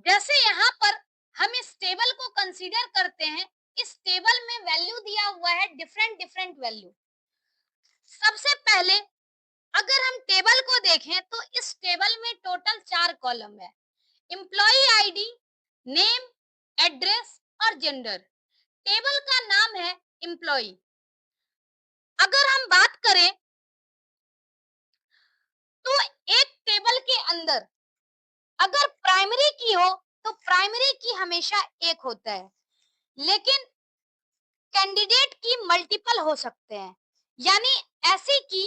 जैसे यहाँ पर हम इस टेबल को कंसीडर करते हैं, इस टेबल में वैल्यू दिया हुआ है डिफरेंट डिफरेंट वैल्यू। सबसे पहले अगर हम टेबल को देखें तो इस टेबल में टोटल 4 कॉलम है, एम्प्लॉय आईडी, नेम, एड्रेस और जेंडर। टेबल का नाम है एम्प्लॉय। अगर हम बात करें तो एक टेबल के अंदर अगर प्राइमरी की हो तो प्राइमरी की हमेशा एक होता है, लेकिन कैंडिडेट की मल्टीपल हो सकते हैं। यानी ऐसी की,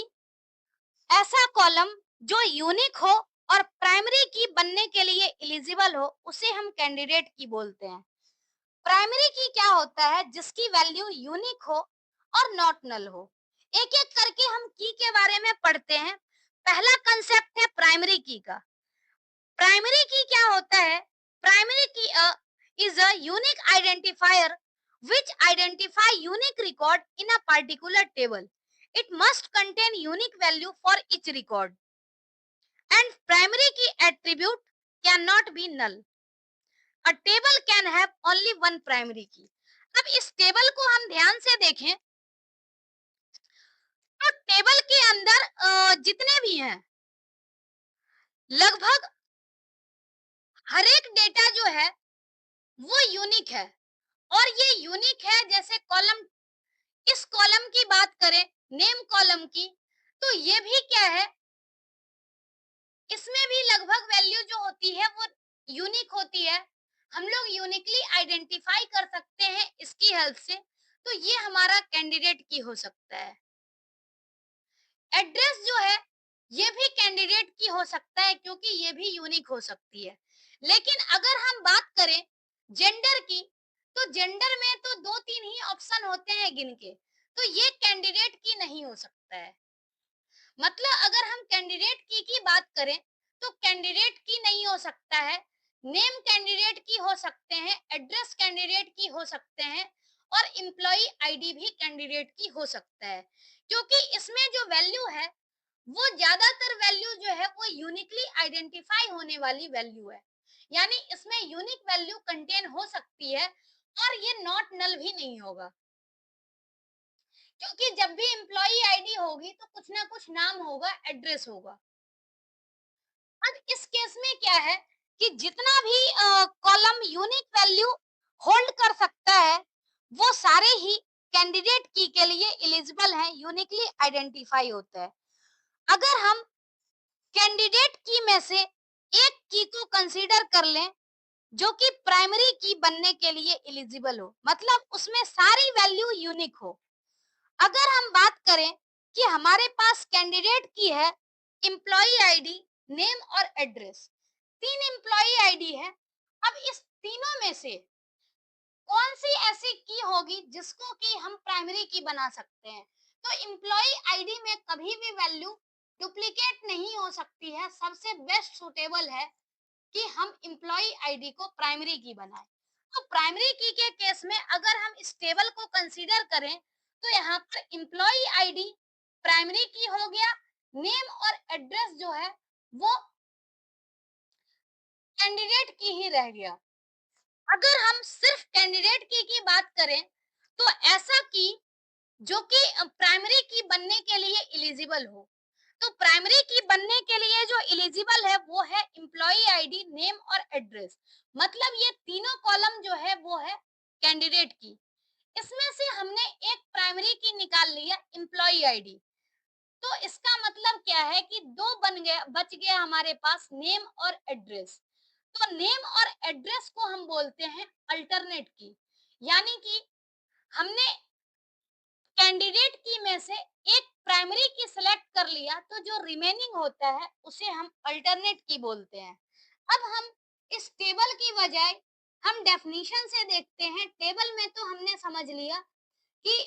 ऐसा कॉलम जो यूनिक हो और प्राइमरी की बनने के लिए एलिजिबल हो उसे हम कैंडिडेट की बोलते हैं। प्राइमरी की क्या होता है, जिसकी वैल्यू यूनिक हो और नॉट नल हो। एक एक करके हम की के बारे में पढ़ते हैं। पहला कंसेप्ट है प्राइमरी की का। प्राइमरी की क्या होता है, प्राइमरी की is a unique identifier which identify unique record in a particular table. It must contain unique value for each record, and primary key attribute cannot be null. A table can have only one primary key. अब इस table को हम ध्यान से देखें तो table के अंदर जितने भी हैं लगभग हर एक डेटा जो है वो यूनिक है, और ये यूनिक है। जैसे कॉलम, इस कॉलम की बात करें, नेम कॉलम की, तो ये भी क्या है, इसमें भी लगभग वैल्यू जो होती है वो यूनिक होती है। हम लोग यूनिकली आइडेंटिफाई कर सकते हैं इसकी हेल्प से। तो ये हमारा कैंडिडेट की हो सकता है। एड्रेस जो है ये भी कैंडिडेट की हो सकता है, क्योंकि ये भी यूनिक हो सकती है। लेकिन अगर हम बात करें जेंडर की, तो जेंडर में तो दो तीन ही ऑप्शन होते हैं गिन के, तो ये कैंडिडेट की नहीं हो सकता है। मतलब अगर हम कैंडिडेट की बात करें, तो कैंडिडेट की नहीं हो सकता है। नेम कैंडिडेट की हो सकते हैं, एड्रेस कैंडिडेट की हो सकते हैं, और एम्प्लॉय आईडी भी कैंडिडेट की हो सकता है। क्योंकि इसमें जो वैल्यू है वो ज्यादातर वैल्यू जो है वो यूनिकली आइडेंटिफाई होने वाली वैल्यू है। यानी इसमें यूनिक वैल्यू कंटेन हो सकती है, और ये नॉट नल भी नहीं होगा। क्योंकि जब भी एम्प्लॉय आईडी होगी तो कुछ ना कुछ नाम होगा, एड्रेस होगा। अब इस केस में क्या है कि जितना भी कॉलम यूनिक वैल्यू होल्ड कर सकता है, वो सारे ही कैंडिडेट की के लिए एलिजिबल हैं, यूनिकली आइडेंटिफाई होता है। अगर हम कैंडिडेट की में से एक की को कंसीडर कर लें जो कि प्राइमरी की बनने के लिए एलिजिबल हो, मतलब उसमें सारी वैल्यू यूनिक हो। अगर हम बात करें कि हमारे पास कैंडिडेट की है एम्प्लॉय आईडी, नेम और एड्रेस, तीन एम्प्लॉय आईडी है। अब इस तीनों में से कौन सी ऐसी की होगी जिसको कि हम प्राइमरी की बना सकते हैं? तो एम्प्लॉय आईडी में कभी भी वैल्यू डुप्लीकेट नहीं हो सकती है। सबसे बेस्ट सुटेबल है कि हम एम्प्लॉय आईडी को प्राइमरी की बनाएं। तो प्राइमरी की के केस में अगर हम इस टेबल को कंसीडर करें, तो यहाँ पर एम्प्लॉय आईडी प्राइमरी की हो गया, नेम और एड्रेस जो है वो कैंडिडेट की ही रह गया। अगर हम सिर्फ कैंडिडेट की बात करें, तो ऐसा की जो कि प्राइमरी की बनने के लिए एलिजिबल हो। तो प्राइमरी की बनने के लिए जो एलिजिबल है वो है एम्प्लॉय आईडी, नेम और एड्रेस। मतलब ये तीनों कॉलम जो है वो है कैंडिडेट की। इसमें से हमने एक प्राइमरी की निकाल लिया, एम्प्लॉय आईडी। तो इसका मतलब क्या है कि दो बन गया, बच गया हमारे पास नेम और एड्रेस। तो नेम और एड्रेस को हम बोलते हैं अल्टरनेट की। यानी कि हमने कैंडिडेट की में से एक प्राइमरी की सिलेक्ट कर लिया, तो जो रिमेनिंग होता है उसे हम अल्टरनेट की बोलते हैं। अब हम इस टेबल की बजाय हम डेफिनेशन से देखते हैं। टेबल में तो हमने समझ लिया कि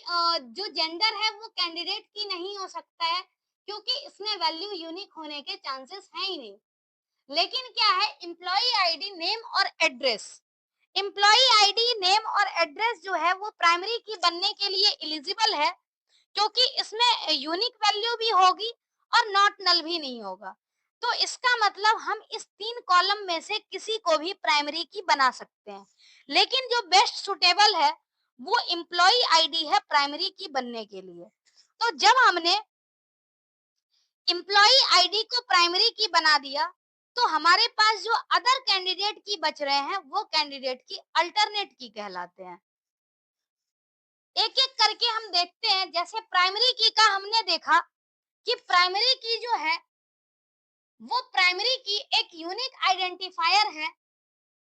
जो जेंडर है वो कैंडिडेट की नहीं हो सकता है, क्योंकि इसमें वैल्यू यूनिक होने के चांसेस हैं ही नहीं। लेकिन क्या है, एम्प्लॉय आईडी, नेम और एड्रेस। एम्प्लॉय आईडी, नेम और एड्रेस जो है वो प्राइमरी की बनने के लिए एलिजिबल है, क्योंकि इसमें यूनिक वैल्यू भी होगी और नॉट नल भी नहीं होगा। तो इसका मतलब हम इस तीन कॉलम में से किसी को भी प्राइमरी की बना सकते हैं। लेकिन जो बेस्ट सुटेबल है वो एम्प्लॉय आईडी है प्राइमरी की बनने के लिए। तो जब हमने एम्प्लॉय आईडी को प्राइमरी की बना दिया, तो हमारे पास जो अदर कैंडिडेट की बच रहे हैं वो कैंडिडेट की अल्टरनेट की कहलाते हैं। एक एक करके हम देखते हैं। जैसे प्राइमरी की का हमने देखा कि प्राइमरी की जो है वो प्राइमरी की एक यूनिक आइडेंटिफायर है,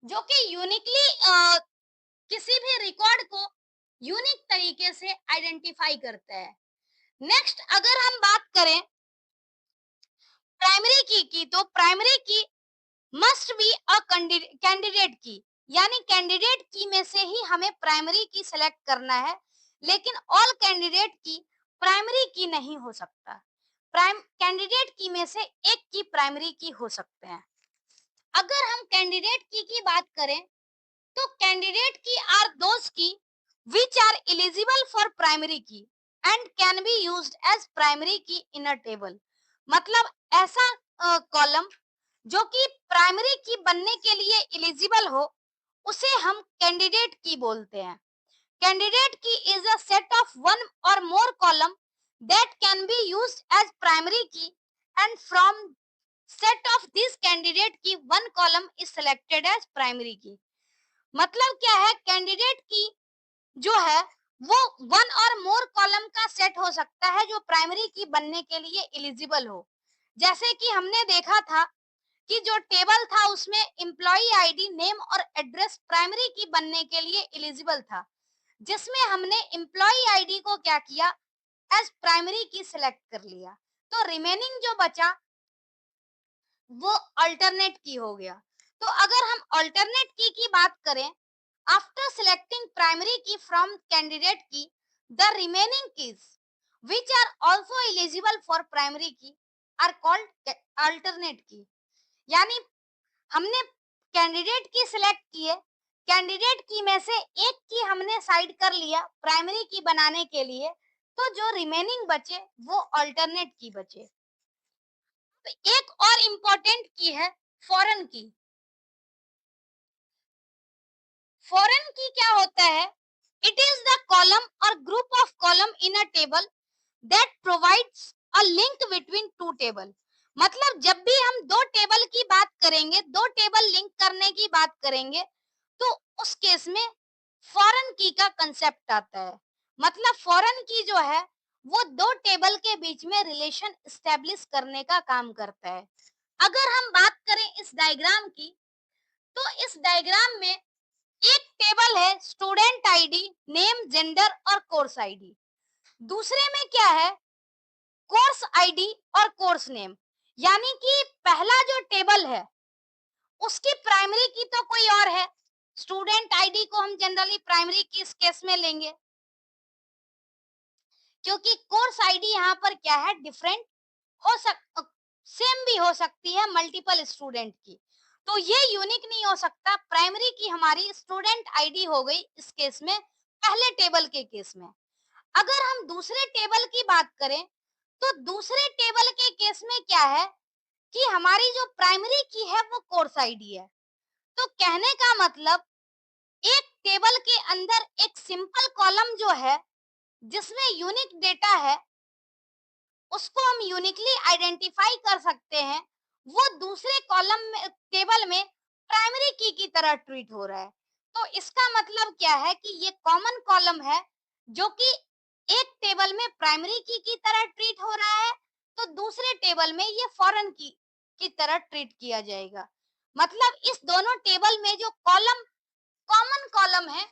जो कि यूनिकली किसी भी रिकॉर्ड को यूनिक तरीके से आइडेंटिफाई करता है। नेक्स्ट अगर हम बात करें प्राइमरी की, तो प्राइमरी की मस्ट बी अ कैंडिडेट की। यानी कैंडिडेट की में से ही हमें प्राइमरी की सिलेक्ट करना है, लेकिन ऑल कैंडिडेट की प्राइमरी की नहीं हो सकता। प्राइम कैंडिडेट की में से एक की प्राइमरी की हो सकते हैं। अगर हम कैंडिडेट की बात करें, तो कैंडिडेट की are those key which are eligible for primary key and can be used as primary key in a table. मतलब ऐसा कॉलम जो कि प्राइमरी की बनने के लिए एलिजिबल हो, उसे हम कैंडिडेट की बोलते हैं। Candidate key is a set of one or more column that can be used as primary key and from set of this candidate key one column is selected as primary key. मतलब क्या है, candidate की जो है वो one or more column का set हो सकता है जो प्राइमरी की बनने के लिए एलिजिबल हो। जैसे कि हमने देखा था कि जो टेबल था उसमें एम्प्लॉय आईडी, नेम और एड्रेस प्राइमरी की बनने के लिए एलिजिबल था, जिसमें हमने एम्प्लॉय आईडी को क्या किया, एज प्राइमरी की सिलेक्ट कर लिया। तो रिमेनिंग जो बचा वो अल्टरनेट की हो गया। तो अगर हम अल्टरनेट की बात करें, after selecting primary key from candidate key, the remaining keys which are also eligible for primary key are called alternate key. यानी हमने कैंडिडेट की सिलेक्ट किए, कैंडिडेट की में से एक की हमने साइड कर लिया प्राइमरी की बनाने के लिए, तो जो रिमेनिंग बचे वो अल्टरनेट की बचे। तो एक और इम्पोर्टेंट की है फॉरेन की। फॉरेन की क्या होता है, इट इज द कॉलम और group of column in a table that provides a link between two table. मतलब जब भी हम दो टेबल की बात करेंगे, दो टेबल लिंक करने की बात करेंगे, तो उस केस में फॉरेन की का कंसेप्ट आता है। मतलब फॉरेन की जो है वो दो टेबल के बीच में रिलेशन एस्टेब्लिश करने का काम करता है। अगर हम बात करें इस डायग्राम की, तो इस डायग्राम में एक टेबल है स्टूडेंट आईडी, नेम, जेंडर और कोर्स आईडी। दूसरे में क्या है, कोर्स आईडी और कोर्स नेम। यानी कि पहला जो टेबल है उसकी प्राइमरी की तो कोई और है, स्टूडेंट आईडी को हम जनरली प्राइमरी की इस केस में लेंगे, क्योंकि कोर्स आईडी यहाँ पर क्या है, डिफरेंट हो सक सेम भी हो सकती है मल्टीपल स्टूडेंट की, तो ये यूनिक नहीं हो सकता। प्राइमरी की हमारी स्टूडेंट आईडी हो गई इस केस में, पहले टेबल के केस में। अगर हम दूसरे टेबल की बात करें, तो दूसरे टेबल के केस में क्या है कि हमारी जो प्राइमरी की है वो कोर्स आईडी है। तो कहने का मतलब एक टेबल के अंदर एक सिंपल कॉलम जो है जिसमें यूनिक डेटा है उसको हम यूनिकली आइडेंटिफाई कर सकते हैं, वो दूसरे कॉलम में टेबल में प्राइमरी की तरह ट्रीट हो रहा है। तो इसका मतलब क्या है कि ये कॉमन कॉलम है जो कि एक टेबल में प्राइमरी की तरह ट्रीट हो रहा है, तो दूसरे टेबल में ये फॉरेन की तरह ट्रीट किया जाएगा। मतलब इस दोनों टेबल में जो कॉलम कॉमन कॉलम है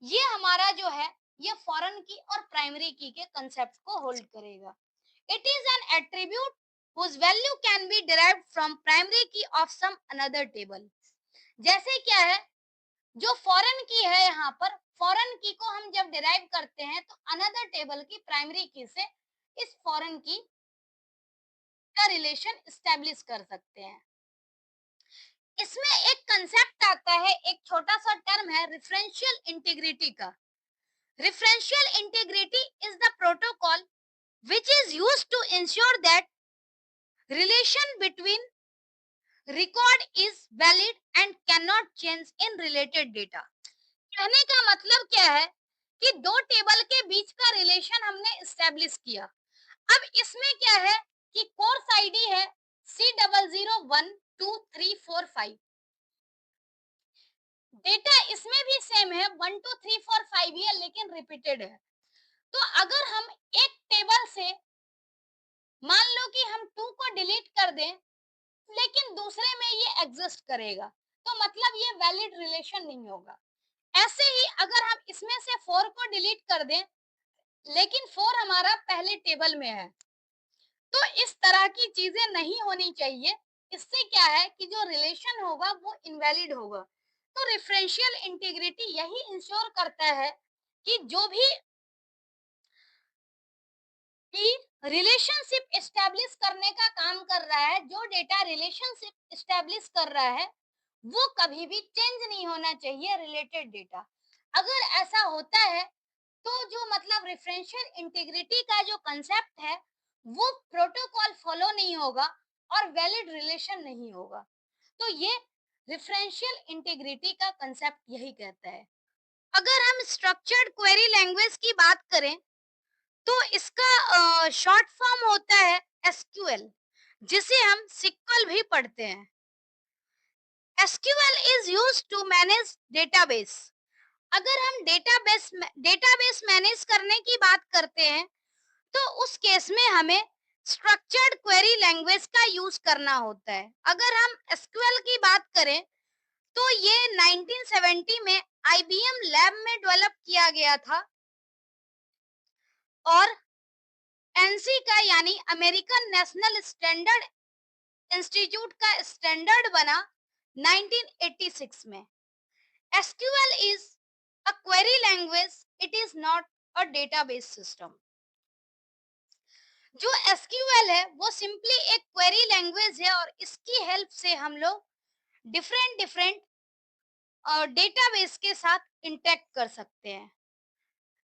ये हमारा जो है ये फॉरेन की और प्राइमरी की के कंसेप्ट को होल्ड करेगा। It is an attribute whose value can be derived from primary key of some another table। जैसे क्या है, जो फॉरेन की है यहाँ पर, फॉरेन की को हम जब डिराइव करते हैं तो अनदर टेबल की प्राइमरी की से इस फॉरेन की का रिलेशन एस्टेब्लिश कर सकते हैं। इसमें एक कंसेप्ट आता है, एक छोटा सा टर्म है रेफरेंशियल इंटीग्रिटी का। Referential integrity is the protocol which is used to ensure that relation between record is valid and cannot change in related data। कहने का मतलब क्या है कि दो टेबल के बीच का रिलेशन हमने एस्टेब्लिश किया। अब इसमें क्या है कि कोर्स आईडी है C001234 5, डेटा इसमें भी सेम है 12345 ही है लेकिन रिपीटेड है। तो अगर हम एक टेबल से मान लो कि हम 2 को डिलीट कर दें लेकिन दूसरे में ये एग्जिस्ट करेगा, तो मतलब ये वैलिड रिलेशन नहीं होगा। ऐसे ही अगर हम इसमें से 4 को डिलीट कर दें लेकिन 4 हमारा पहले टेबल में है, तो इस तरह की चीजें नहीं होनी चाहिए। इससे क्या है कि जो रिलेशन होगा वो इनवैलिड होगा। तो रेफरेंशियल इंटीग्रिटी यही इंश्योर करता है कि जो भी कि रिलेशनशिप एस्टेब्लिश करने का काम कर रहा है, जो डेटा रिलेशनशिप एस्टेब्लिश कर रहा है वो कभी भी चेंज नहीं होना चाहिए रिलेटेड डेटा। अगर ऐसा होता है तो जो मतलब रेफरेंशियल इंटीग्रिटी का जो कंसेप्ट है वो प्रोटोकॉल फॉलो नहीं होगा और वैलिड रिलेशन नहीं होगा। तो ये रेफरेंशियल इंटीग्रिटी का कंसेप्ट यही कहता है। अगर हम स्ट्रक्चर्ड क्वेरी लैंग्वेज की बात करें, तो इसका शॉर्ट फॉर्म होता है एसक्यूएल। जिसे हम सिक्वल भी पढ़ते हैं। SQL is used to manage database. अगर हम डेटाबेस मैनेज करने की बात करते हैं तो उस केस में हमें स्ट्रक्चर्ड क्वेरी लैंग्वेज का यूज करना होता है। अगर हम एसक्यूएल की बात करें तो ये 1970 में आईबीएम लैब में डेवलप किया गया था और एनसी का यानी अमेरिकन नेशनल स्टैंडर्ड इंस्टीट्यूट का स्टैंडर्ड बना 1986 में। SQL is a query language, it is not a database system. जो एसक्यूएल है वो सिंपली एक क्वेरी लैंग्वेज है और इसकी हेल्प से हम लोग डिफरेंट डिफरेंट डेटाबेस के साथ इंटरेक्ट कर सकते हैं।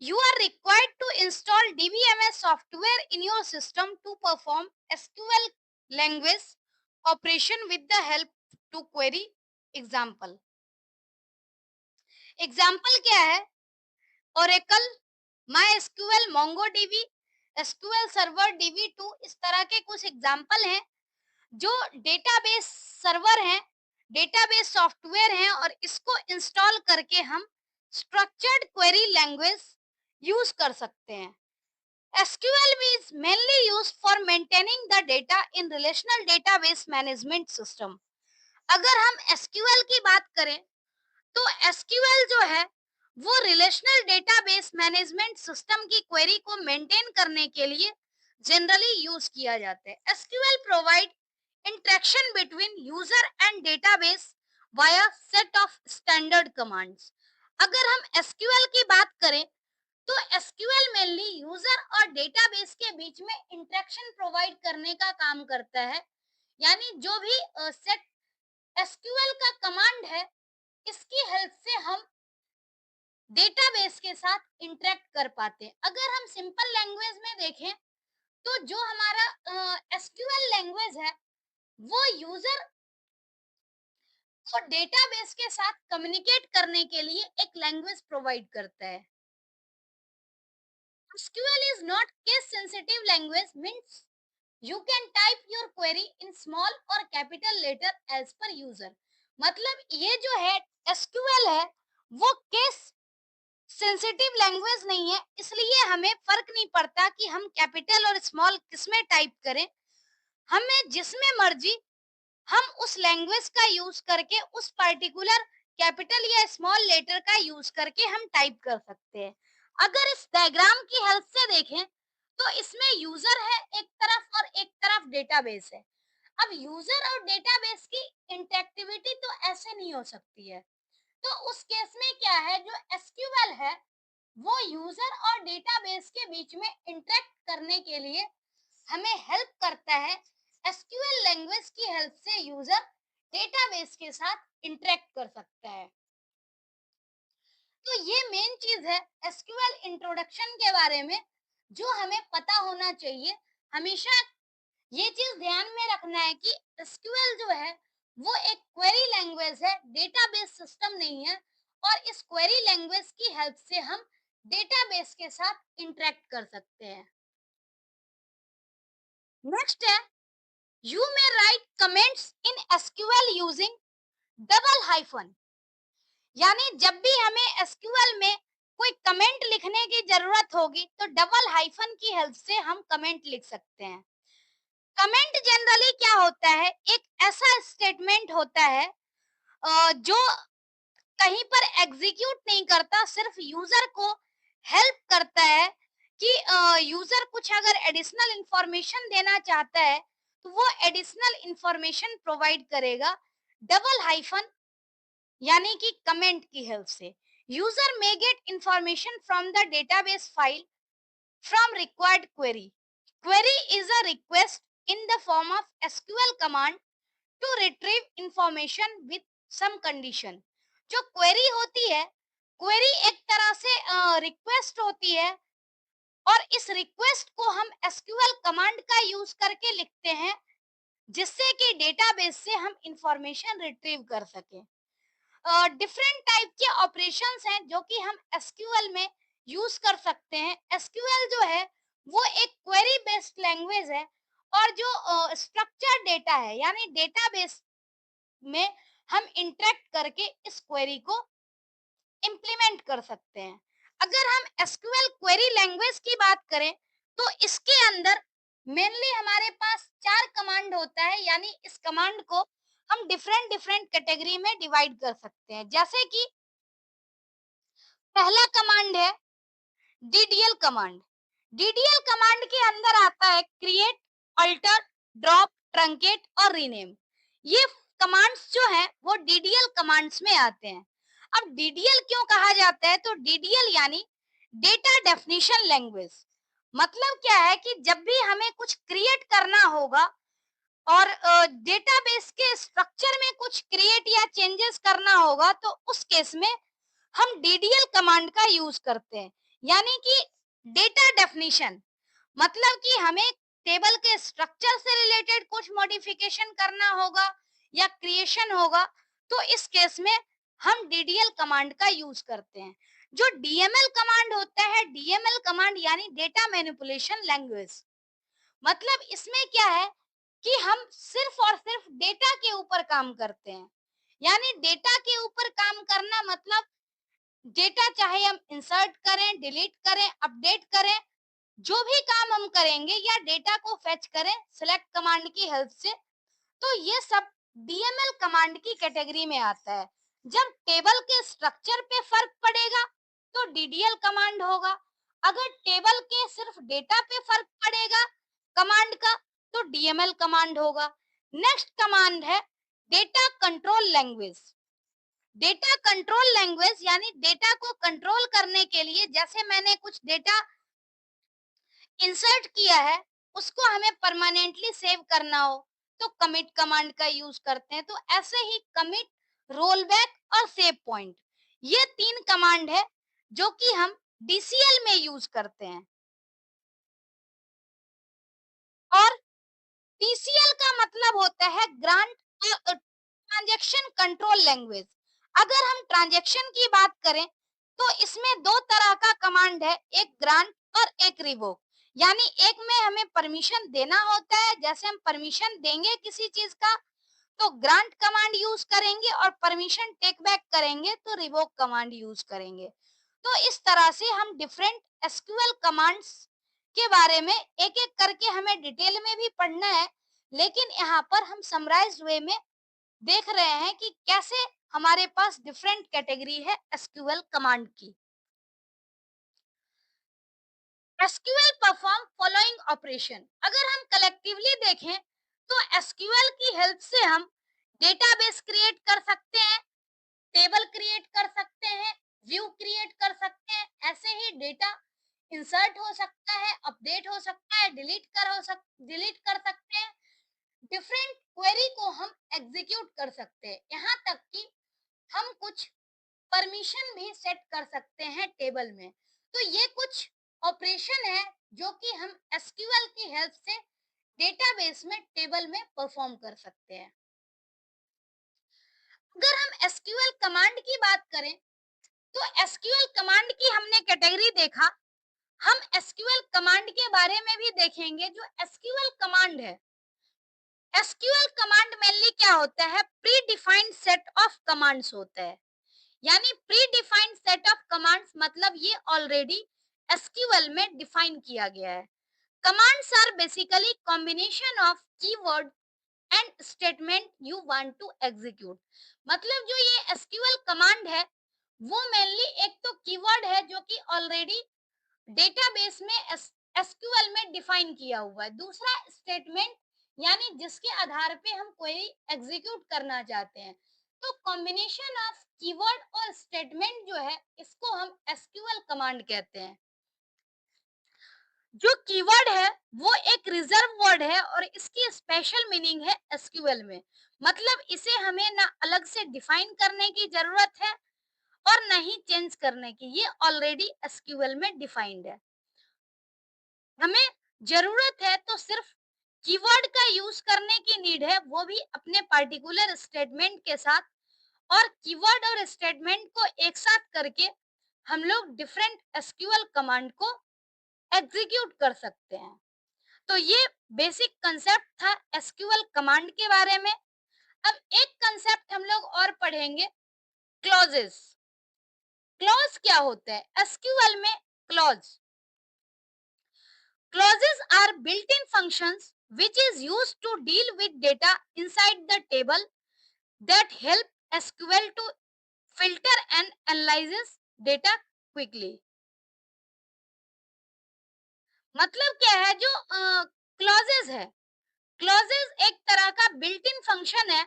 You are required to install DBMS software in your system to perform SQL language operation with the help to query example. Example क्या है? Oracle, my SQL, MongoDB, SQL server, DB2, इस तरह के कुछ एग्जाम्पल हैं जो डेटाबेस सर्वर हैं, database software हैं और इसको इंस्टॉल करके हम स्ट्रक्चर्ड क्वेरी लैंग्वेज यूज कर सकते हैं। SQL is mainly used for maintaining the data in relational database management system. अगर हम SQL की बात करें तो SQL जो है वो रिलेशनल डेटाबेस मैनेजमेंट सिस्टम की क्वेरी को मेंटेन करने के लिए जनरली यूज किया जाता है। SQL provide interaction between user and database via set of standard commands. अगर हम SQL की बात करें तो एसक्यूएल मेनली यूजर और डेटाबेस के बीच में इंटरेक्शन प्रोवाइड करने का काम करता है। यानी जो भी सेट एसक्यूएल का कमांड है इसकी हेल्प से हम डेटाबेस के साथ इंटरेक्ट कर पाते हैं। अगर हम सिंपल लैंग्वेज में देखें तो जो हमारा एसक्यूएल लैंग्वेज है वो यूजर को डेटाबेस के साथ कम्युनिकेट करने के लिए एक लैंग्वेज प्रोवाइड करता है। SQL is not case sensitive language, means you can type your query in small or capital letter as per user। मतलब ये जो है SQL है वो केस सेंसिटिव लैंग्वेज नहीं है, इसलिए हमें फर्क नहीं पड़ता कि हम कैपिटल और स्मॉल किसमें टाइप करें। हमें जिसमें मर्जी हम उस लैंग्वेज का यूज करके उस पर्टिकुलर कैपिटल या स्मॉल लेटर का यूज करके हम टाइप कर सकते हैं। अगर इस डायग्राम की हेल्प से देखें तो इसमें यूजर है एक तरफ और एक तरफ डेटाबेस है। अब यूजर और डेटाबेस की इंटरेक्टिविटी तो ऐसे नहीं हो सकती है, तो उस केस में क्या है, जो एसक्यूएल है वो यूजर और डेटाबेस के बीच में इंटरेक्ट करने के लिए हमें हेल्प करता है। एसक्यूएल लैंग्वेज की हेल्प से यूजर डेटाबेस के साथ इंटरेक्ट कर सकता है। तो ये मेन चीज है एसक्यूएल इंट्रोडक्शन के बारे में जो हमें पता होना चाहिए। हमेशा ये चीज ध्यान में रखना है कि एसक्यूएल जो है वो एक क्वेरी लैंग्वेज है, डेटाबेस सिस्टम नहीं है। और इस क्वेरी लैंग्वेज की हेल्प से हम डेटाबेस के साथ इंटरेक्ट कर सकते हैं। नेक्स्ट है, you may right comments in SQL using double hyphen. यानी जब भी हमें एसक्यूएल में कोई कमेंट लिखने की जरूरत होगी तो डबल हाइफन की हेल्प से हम कमेंट लिख सकते हैं। कमेंट जनरली क्या होता है, एक ऐसा स्टेटमेंट होता है जो कहीं पर एग्जीक्यूट नहीं करता, सिर्फ यूजर को हेल्प करता है कि यूजर कुछ अगर एडिशनल इंफॉर्मेशन देना चाहता है तो वो एडिशनल इंफॉर्मेशन प्रोवाइड करेगा डबल हाइफन यानी कि कमेंट की हेल्प से। User may get information from the database file from required query. Query is a request in the form of SQL command to retrieve information with some condition. जो query होती है, query एक तरह से request होती है और इस रिक्वेस्ट को हम एसक्यूएल कमांड का यूज करके लिखते हैं जिससे कि डेटाबेस से हम इंफॉर्मेशन रिट्रीव कर सकें। डिफरेंट टाइप के ऑपरेशंस हैं जो कि हम एसक्यूएल में यूज कर सकते हैं। एसक्यूएल जो है वो एक क्वेरी बेस्ड लैंग्वेज है और जो स्ट्रक्चर डेटा है यानी डेटाबेस में हम इंटरेक्ट करके इस क्वेरी को इम्प्लीमेंट कर सकते हैं। अगर हम एसक्यूएल क्वेरी लैंग्वेज की बात करें तो इसके अंदर मेनली हमारे पास 4 कमांड होता है, यानी इस कमांड को हम डिफरेंट डिफरेंट कैटेगरी में डिवाइड कर सकते हैं। जैसे कि पहला कमांड है डीडीएल कमांड। डीडीएल कमांड के अंदर आता है क्रिएट, अल्टर, ड्रॉप, ट्रंकेट और रीनेम। ये कमांड्स जो हैं वो डीडीएल कमांड्स में आते हैं। अब डीडीएल क्यों कहा जाता है, तो डीडीएल यानी डेटा डेफिनेशन लैंग्वेज। मतलब क्या है कि जब भी हमें कुछ क्रिएट करना होगा और डेटाबेस के स्ट्रक्चर में कुछ क्रिएट या चेंजेस करना होगा तो उस केस में हम डीडीएल कमांड का यूज करते हैं। यानी कि डेटा डेफिनेशन मतलब कि हमें टेबल के स्ट्रक्चर से रिलेटेड कुछ मॉडिफिकेशन करना होगा या क्रिएशन होगा तो इस केस में हम डीडीएल कमांड का यूज करते हैं। जो डीएमएल कमांड होता है, डीएमएल कमांड यानी डेटा मैनिपुलेशन लैंग्वेज। मतलब इसमें क्या है कि हम सिर्फ और सिर्फ डेटा के ऊपर काम करते हैं। यानी डेटा के ऊपर काम करना मतलब डेटा चाहे हम इंसर्ट करें, डिलीट करें, अपडेट करें, जो भी काम हम करेंगे या डेटा को फेच करें सिलेक्ट कमांड की हेल्प से, तो ये सब डीएमएल कमांड की कैटेगरी में आता है। जब टेबल के स्ट्रक्चर पे फर्क पड़ेगा तो डीडीएल कमांड होगा। अगर टेबल के सिर्फ डेटा पे फर्क पड़ेगा कमांड का तो डीएमएल कमांड होगा। नेक्स्ट कमांड है data control language. Data control language यानी डेटा को कंट्रोल करने के लिए जैसे मैंने कुछ डेटा इंसर्ट किया है उसको हमें परमानेंटली सेव करना हो तो कमिट कमांड का यूज करते हैं। तो ऐसे ही कमिट, रोलबैक और सेव पॉइंट, ये 3 कमांड है जो कि हम डीसीएल में यूज करते हैं। और टीसीएल का मतलब होता है ग्रांट ट्रांजैक्शन कंट्रोल लैंग्वेज। अगर हम ट्रांजैक्शन की बात करें तो इसमें 2 तरह का कमांड है, एक ग्रांट और एक रिवोक। यानी एक में हमें परमिशन देना होता है, जैसे हम परमिशन देंगे किसी चीज का तो ग्रांट कमांड यूज करेंगे और परमिशन टेक बैक करेंगे तो रिवोक कमांड यूज करेंगे। तो इस तरह से हम डिफरेंट एसक्यूएल कमांड्स के बारे में एक एक करके हमें डिटेल में भी पढ़ना है, लेकिन यहाँ पर हम समराइज्ड वे में देख रहे हैं कि कैसे हमारे पास डिफरेंट कैटेगरी है एसक्यूएल कमांड की। SQL perform following operation. अगर हम कलेक्टिवली देखें तो एसक्यूएल की हेल्प से हम डेटाबेस क्रिएट कर सकते हैं, टेबल क्रिएट कर सकते हैं, व्यू क्रिएट कर सकते हैं, ऐसे ही डेटा इंसर्ट हो सकता है, अपडेट हो सकता है, डिलीट कर सकते हैं, डिफरेंट क्वेरी को हम एग्जीक्यूट कर सकते हैं। यहाँ तक कि हम कुछ परमिशन भी सेट कर सकते हैं टेबल में। तो ये कुछ ऑपरेशन है जो कि हम एसक्यूएल की हेल्प से डेटाबेस में टेबल में परफॉर्म कर सकते हैं। अगर हम एसक्यूएल कमांड की बात करें तो एसक्यूएल कमांड की हमने कैटेगरी देखा, हम एसक्यूएल कमांड के बारे में भी देखेंगे। जो एसक्यूएल कमांड है, एसक्यूएल कमांड मेनली क्या होता है, predefined set of commands होता है। यानी predefined set of commands मतलब ये ऑलरेडी एसक्यूएल में डिफाइन किया गया है। Commands are basically combination of keyword and statement you want to execute. मतलब जो ये एसक्यूएल कमांड है वो मेनली एक तो कीवर्ड है जो कि ऑलरेडी डेटाबेस में एसक्यूएल में डिफाइन किया हुआ है। दूसरा स्टेटमेंट यानी जिसके आधार पे हम क्वेरी एग्जीक्यूट करना चाहते हैं। तो कॉम्बिनेशन ऑफ कीवर्ड और स्टेटमेंट जो है इसको हम एसक्यूएल कमांड कहते हैं। जो कीवर्ड है वो एक रिजर्व वर्ड है और इसकी स्पेशल मीनिंग है एसक्यूएल में। मतलब इसे हमें ना अलग से डिफाइन करने की जरूरत है और ना ही चेंज करने की, ये ऑलरेडी एसक्यूएल में डिफाइंड है। हमें जरूरत है तो सिर्फ कीवर्ड का यूज करने की नीड है, वो भी अपने पार्टिकुलर स्टेटमेंट के साथ। और कीवर्ड और स्टेटमेंट को एक साथ करके हम लोग डिफरेंट एसक्यूएल कमांड को एग्जीक्यूट कर सकते हैं। तो ये बेसिक कंसेप्ट था एसक्यूएल कमांड के बारे में। अब एक कंसेप्ट हम लोग और पढ़ेंगे, क्लॉजेस। क्लॉज क्या होता है एसक्यूएल में? Clause clauses are built-in functions which is used to deal with data inside the table that help SQL to filter and analyze data quickly। मतलब क्या है जो क्लॉजेज है, क्लॉजेज एक तरह का बिल्ट इन फंक्शन है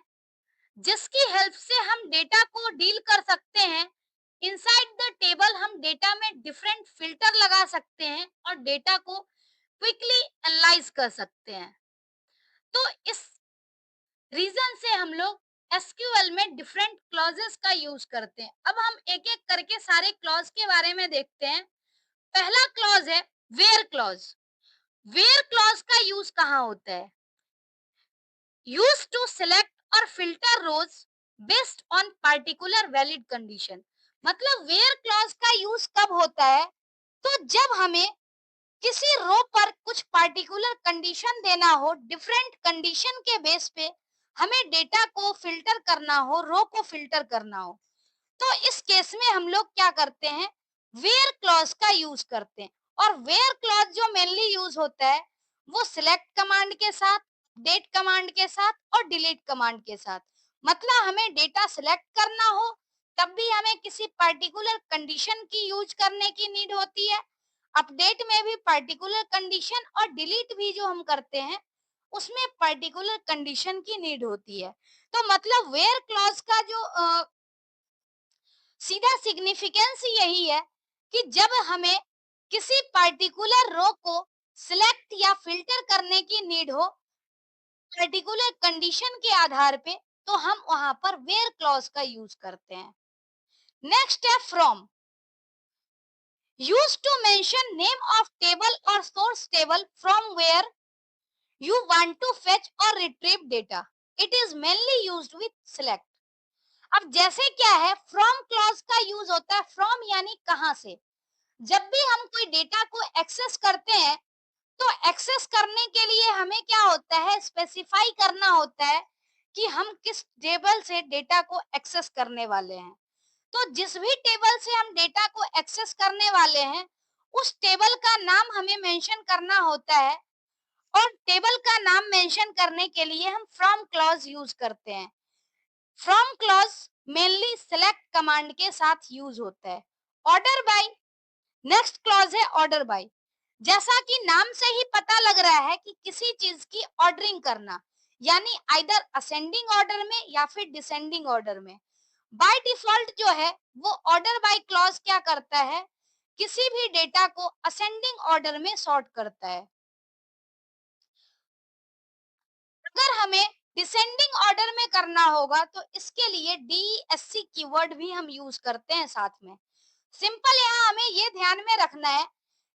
जिसकी हेल्प से हम डेटा को डील कर सकते हैं। इनसाइड द टेबल हम डेटा में डिफरेंट फिल्टर लगा सकते हैं और डेटा को क्विकली एनालाइज कर सकते हैं। तो इस रीजन से हम लोग एसक्यूएल में डिफरेंट क्लॉजेस का यूज करते हैं। अब हम एक एक करके सारे क्लॉज के बारे में देखते हैं। पहला क्लॉज है वेयर क्लॉज। वेयर क्लॉज का यूज कहाँ होता है? यूज टू सिलेक्ट और filter rows based on particular valid condition. मतलब वेयर क्लॉज का यूज कब होता है? तो जब हमें किसी रो पर कुछ पार्टिकुलर कंडीशन देना हो, डिफरेंट कंडीशन के बेस पे हमें डेटा को फिल्टर करना हो, रो को फिल्टर करना हो, तो इस केस में हम लोग क्या करते हैं? वेयर क्लॉज का यूज करते हैं। और वेयर क्लॉज जो मेनली यूज होता है वो सिलेक्ट कमांड के साथ, अपडेट कमांड के साथ और डिलीट कमांड के साथ। मतलब हमें डेटा सिलेक्ट करना हो तब भी हमें किसी पर्टिकुलर कंडीशन की यूज करने की नीड होती है, अपडेट में भी पर्टिकुलर कंडीशन, और डिलीट भी जो हम करते हैं उसमें पर्टिकुलर कंडीशन की नीड होती है। तो मतलब वेयर क्लॉज का जो सीधा सिग्निफिकेंस यही है कि जब हमें किसी पर्टिकुलर रो को सिलेक्ट या फिल्टर करने की नीड हो पर्टिकुलर कंडीशन के आधार पे, तो हम वहां पर वेयर क्लॉज का यूज करते हैं। नेक्स्ट है from. Use to mention name of table or source table from where you want to fetch or retrieve data. It is mainly used with select. अब जैसे क्या है, फ्रॉम क्लॉज का use होता है फ्रॉम यानी कहां से। जब भी हम कोई डेटा को एक्सेस करते हैं तो एक्सेस करने के लिए हमें क्या होता है, स्पेसिफाई करना होता है कि हम किस टेबल से डेटा को एक्सेस करने वाले हैं। तो जिस भी टेबल से हम डेटा को एक्सेस करने वाले हैं उस टेबल का नाम हमें मेंशन करना होता है, और टेबल का नाम मेंशन करने के लिए हम फ्रॉम क्लॉज यूज करते हैं। From clause mainly select command के साथ यूज होता है। Order by. नेक्स्ट क्लॉज है ऑर्डर बाय। जैसा कि नाम से ही पता लग रहा है कि किसी चीज की ऑर्डरिंग करना, यानी आइदर असेंडिंग ऑर्डर में या फिर डिसेंडिंग ऑर्डर में। बाय डिफॉल्ट जो है वो ऑर्डर बाय क्लॉज क्या करता है, किसी भी डेटा को असेंडिंग ऑर्डर में सॉर्ट करता है। अगर हमें डिसेंडिंग ऑर्डर में करना होगा तो इसके लिए डीईएससी कीवर्ड भी हम यूज करते हैं साथ में। सिंपल यहाँ हमें ये ध्यान में रखना है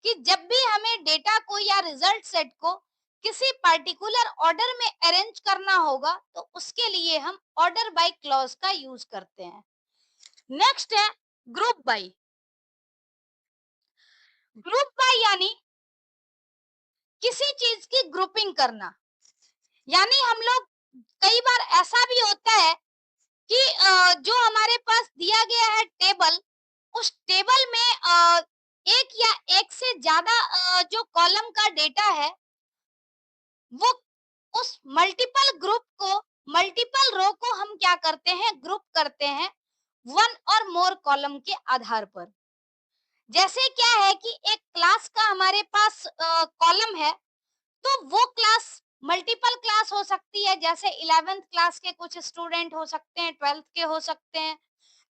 कि जब भी हमें डेटा को या रिजल्ट सेट को किसी पर्टिकुलर ऑर्डर में अरेंज करना होगा तो उसके लिए हम ऑर्डर बाय क्लॉज का यूज करते हैं। नेक्स्ट है ग्रुप बाय। ग्रुप बाय यानी किसी चीज की ग्रुपिंग करना। यानी हम लोग कई बार ऐसा भी होता है कि जो हमारे पास दिया गया है टेबल, उस टेबल में एक या एक से ज्यादा जो कॉलम का डेटा है वो उस मल्टीपल ग्रुप को, मल्टीपल रो को हम क्या करते हैं, ग्रुप करते हैं वन और मोर कॉलम के आधार पर। जैसे क्या है कि एक क्लास का हमारे पास कॉलम है तो वो क्लास मल्टीपल क्लास हो सकती है, जैसे 11th क्लास के कुछ स्टूडेंट हो सकते हैं, 12th के हो सकते हैं।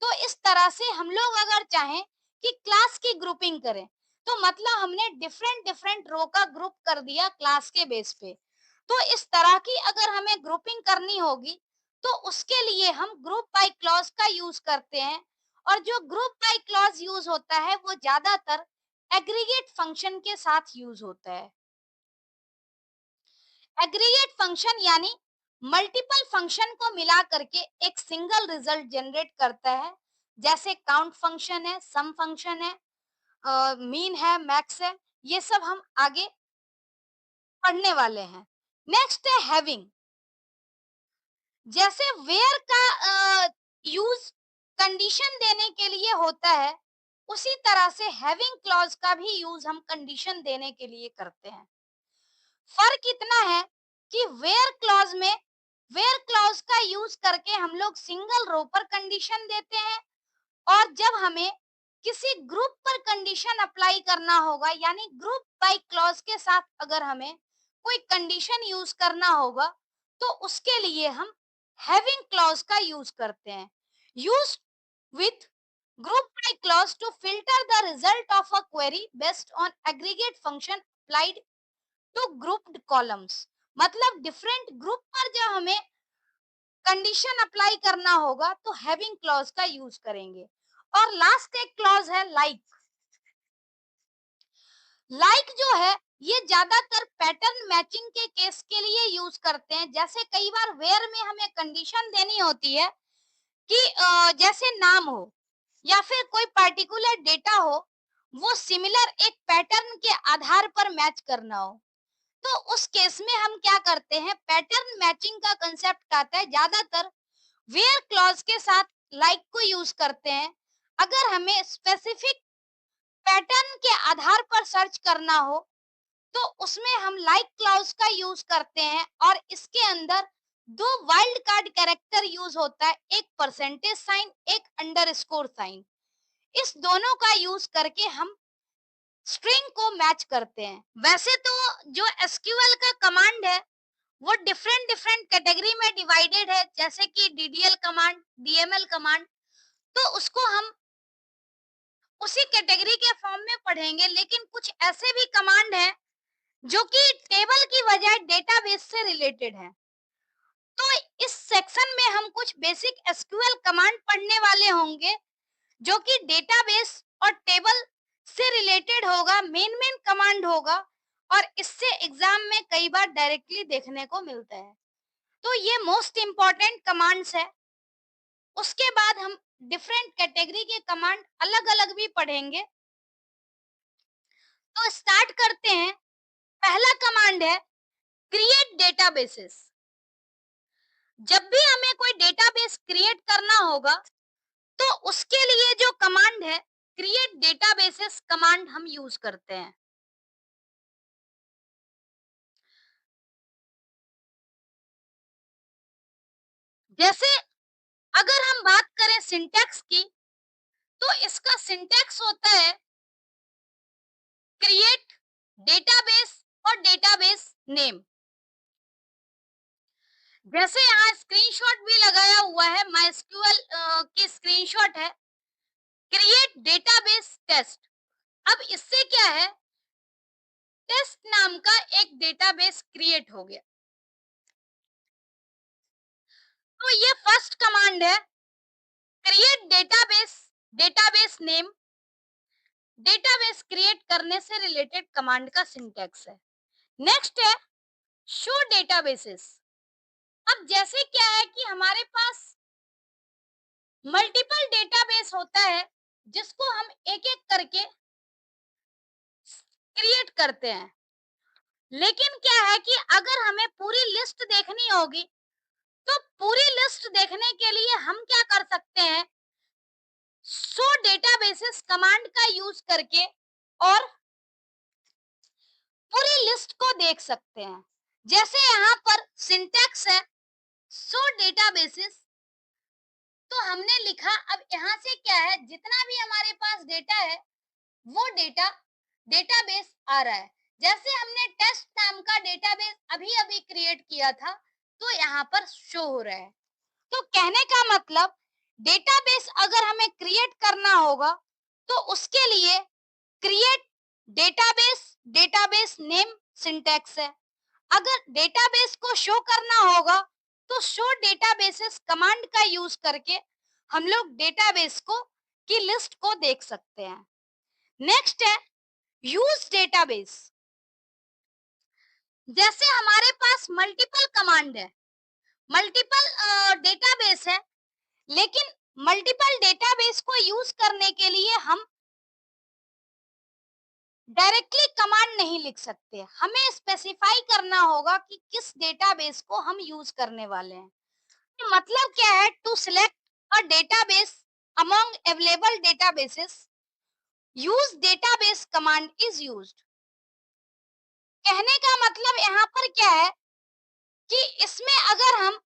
तो इस तरह से हम लोग अगर चाहें कि क्लास की ग्रुपिंग करें तो मतलब हमने डिफरेंट डिफरेंट रो का ग्रुप कर दिया क्लास के बेस पे। तो इस तरह की अगर हमें ग्रुपिंग करनी होगी तो उसके लिए हम ग्रुप बाय क्लॉज का यूज करते हैं। और जो ग्रुप बाय क्लॉज यूज होता है वो ज्यादातर एग्रीगेट फंक्शन के साथ यूज होता है। एग्रीगेट फंक्शन यानी मल्टीपल फंक्शन को मिला करके एक सिंगल रिजल्ट जनरेट करता है। जैसे काउंट फंक्शन है, सम फंक्शन है, मीन है, मैक्स है, ये सब हम आगे पढ़ने वाले हैं। नेक्स्ट है हैविंग। जैसे वेयर का यूज कंडीशन देने के लिए होता है, उसी तरह से हैविंग क्लॉज का भी यूज हम कंडीशन देने के लिए करते हैं। फर्क इतना है कि वेयर क्लॉज का यूज करके हम लोग सिंगल रो पर कंडीशन देते हैं, और जब हमें किसी ग्रुप पर कंडीशन अप्लाई करना होगा, यानी ग्रुप बाय क्लॉज के साथ अगर हमें कोई कंडीशन यूज करना होगा, तो उसके लिए हम हैविंग क्लॉज का यूज करते हैं। Use with group by clause to filter the result of a query based on aggregate function applied to grouped columns. मतलब डिफरेंट ग्रुप पर जब हमें कंडीशन अप्लाई करना होगा तो हैविंग क्लॉज का यूज करेंगे। और लास्ट एक क्लॉज है लाइक। लाइक जो है ये ज्यादातर पैटर्न मैचिंग के केस के लिए यूज करते हैं। जैसे कई बार वेयर में हमें कंडीशन देनी होती है कि जैसे नाम हो या फिर कोई पर्टिकुलर डेटा हो, वो सिमिलर एक पैटर्न के आधार पर मैच करना हो, तो उस केस में हम क्या करते हैं, पैटर्न मैचिंग का कंसेप्ट आता है। ज्यादातर वेयर क्लॉज के साथ लाइक को यूज करते हैं। अगर हमें स्पेसिफिक पैटर्न के आधार पर सर्च करना हो, तो उसमें हम लाइक क्लॉज का यूज करते हैं, और इसके अंदर दो वाइल्ड कार्ड कैरेक्टर यूज होता है, एक परसेंटेज साइन, एक अंडरस्कोर साइन। इस दोनों का यूज करके हम स्ट्रिंग को मैच करते हैं। वैसे तो जो एसक्यूएल का कमांड है वो डिफरेंट डिफरेंट कैटेगरी में डिवाइडेड है, जैसे कि डीडीएल कमांड, डीएमएल कमांड, तो उसको हम उसी कैटेगरी के फॉर्म में पढ़ेंगे। लेकिन कुछ ऐसे भी कमांड हैं जो कि टेबल की बजाय डेटाबेस से रिलेटेड है। तो इस सेक्शन में हम कुछ बेसिक एसक्यूएल कमांड पढ़ने वाले होंगे जो कि डेटाबेस और टेबल से रिलेटेड होगा, मेन मेन कमांड होगा, और इससे एग्जाम में कई बार डायरेक्टली देखने को मिलता है। तो ये मोस्ट इम्पॉर्टेंट कमांड्स है। उसके बाद हम डिफरेंट कैटेगरी के कमांड अलग अलग भी पढ़ेंगे। तो स्टार्ट करते हैं। पहला कमांड है क्रिएट डेटाबेसेस। जब भी हमें कोई डेटाबेस क्रिएट करना होगा, तो उसके लिए जो कमांड है क्रिएट डेटाबेसेस कमांड हम यूज करते हैं। जैसे अगर हम बात करें सिंटैक्स की, तो इसका सिंटैक्स होता है क्रिएट डेटाबेस और डेटाबेस नेम। जैसे यहाँ स्क्रीनशॉट भी लगाया हुआ है, माइस्क्यूएल की स्क्रीनशॉट है, क्रिएट डेटाबेस टेस्ट। अब इससे क्या है, टेस्ट नाम का एक डेटाबेस क्रिएट हो गया। तो ये फर्स्ट कमांड है create database, database name. Database create करने से रिलेटेड कमांड का सिंटैक्स है। नेक्स्ट है शो डेटाबेसेस। अब जैसे क्या है कि हमारे पास मल्टीपल डेटाबेस होता है जिसको हम एक एक करके क्रिएट करते हैं। लेकिन क्या है कि अगर हमें पूरी लिस्ट देखनी होगी, तो पूरी लिस्ट देखने के लिए हम क्या कर सकते हैं, शो डेटाबेसेस कमांड का यूज करके और पूरी लिस्ट को देख सकते हैं। जैसे यहाँ पर सिंटैक्स है शो डेटाबेसेस, तो हमने लिखा, अब यहाँ से क्या है, जितना भी हमारे पास डेटा है वो डेटा डेटाबेस आ रहा है। जैसे हमने टेस्ट नाम का डेटाबेस अभी अभी क्रिएट किया था, तो यहाँ पर शो हो रहा है। तो कहने का मतलब डेटाबेस अगर हमें क्रिएट करना होगा, तो उसके लिए create database, database name syntax है। अगर डेटाबेस को शो करना होगा, तो शो डेटाबेसेस कमांड का यूज करके हम लोग डेटाबेस को की लिस्ट को देख सकते हैं। नेक्स्ट है यूज डेटाबेस। जैसे हमारे पास मल्टीपल कमांड है, मल्टीपल डेटाबेस है, लेकिन मल्टीपल डेटाबेस को यूज करने के लिए हम डायरेक्टली कमांड नहीं लिख सकते, हमें स्पेसिफाई करना होगा कि किस डेटाबेस को हम यूज करने वाले हैं। तो मतलब क्या है, to select a database among available databases, use database command is used. कहने का मतलब यहाँ पर क्या है कि इसमें अगर हम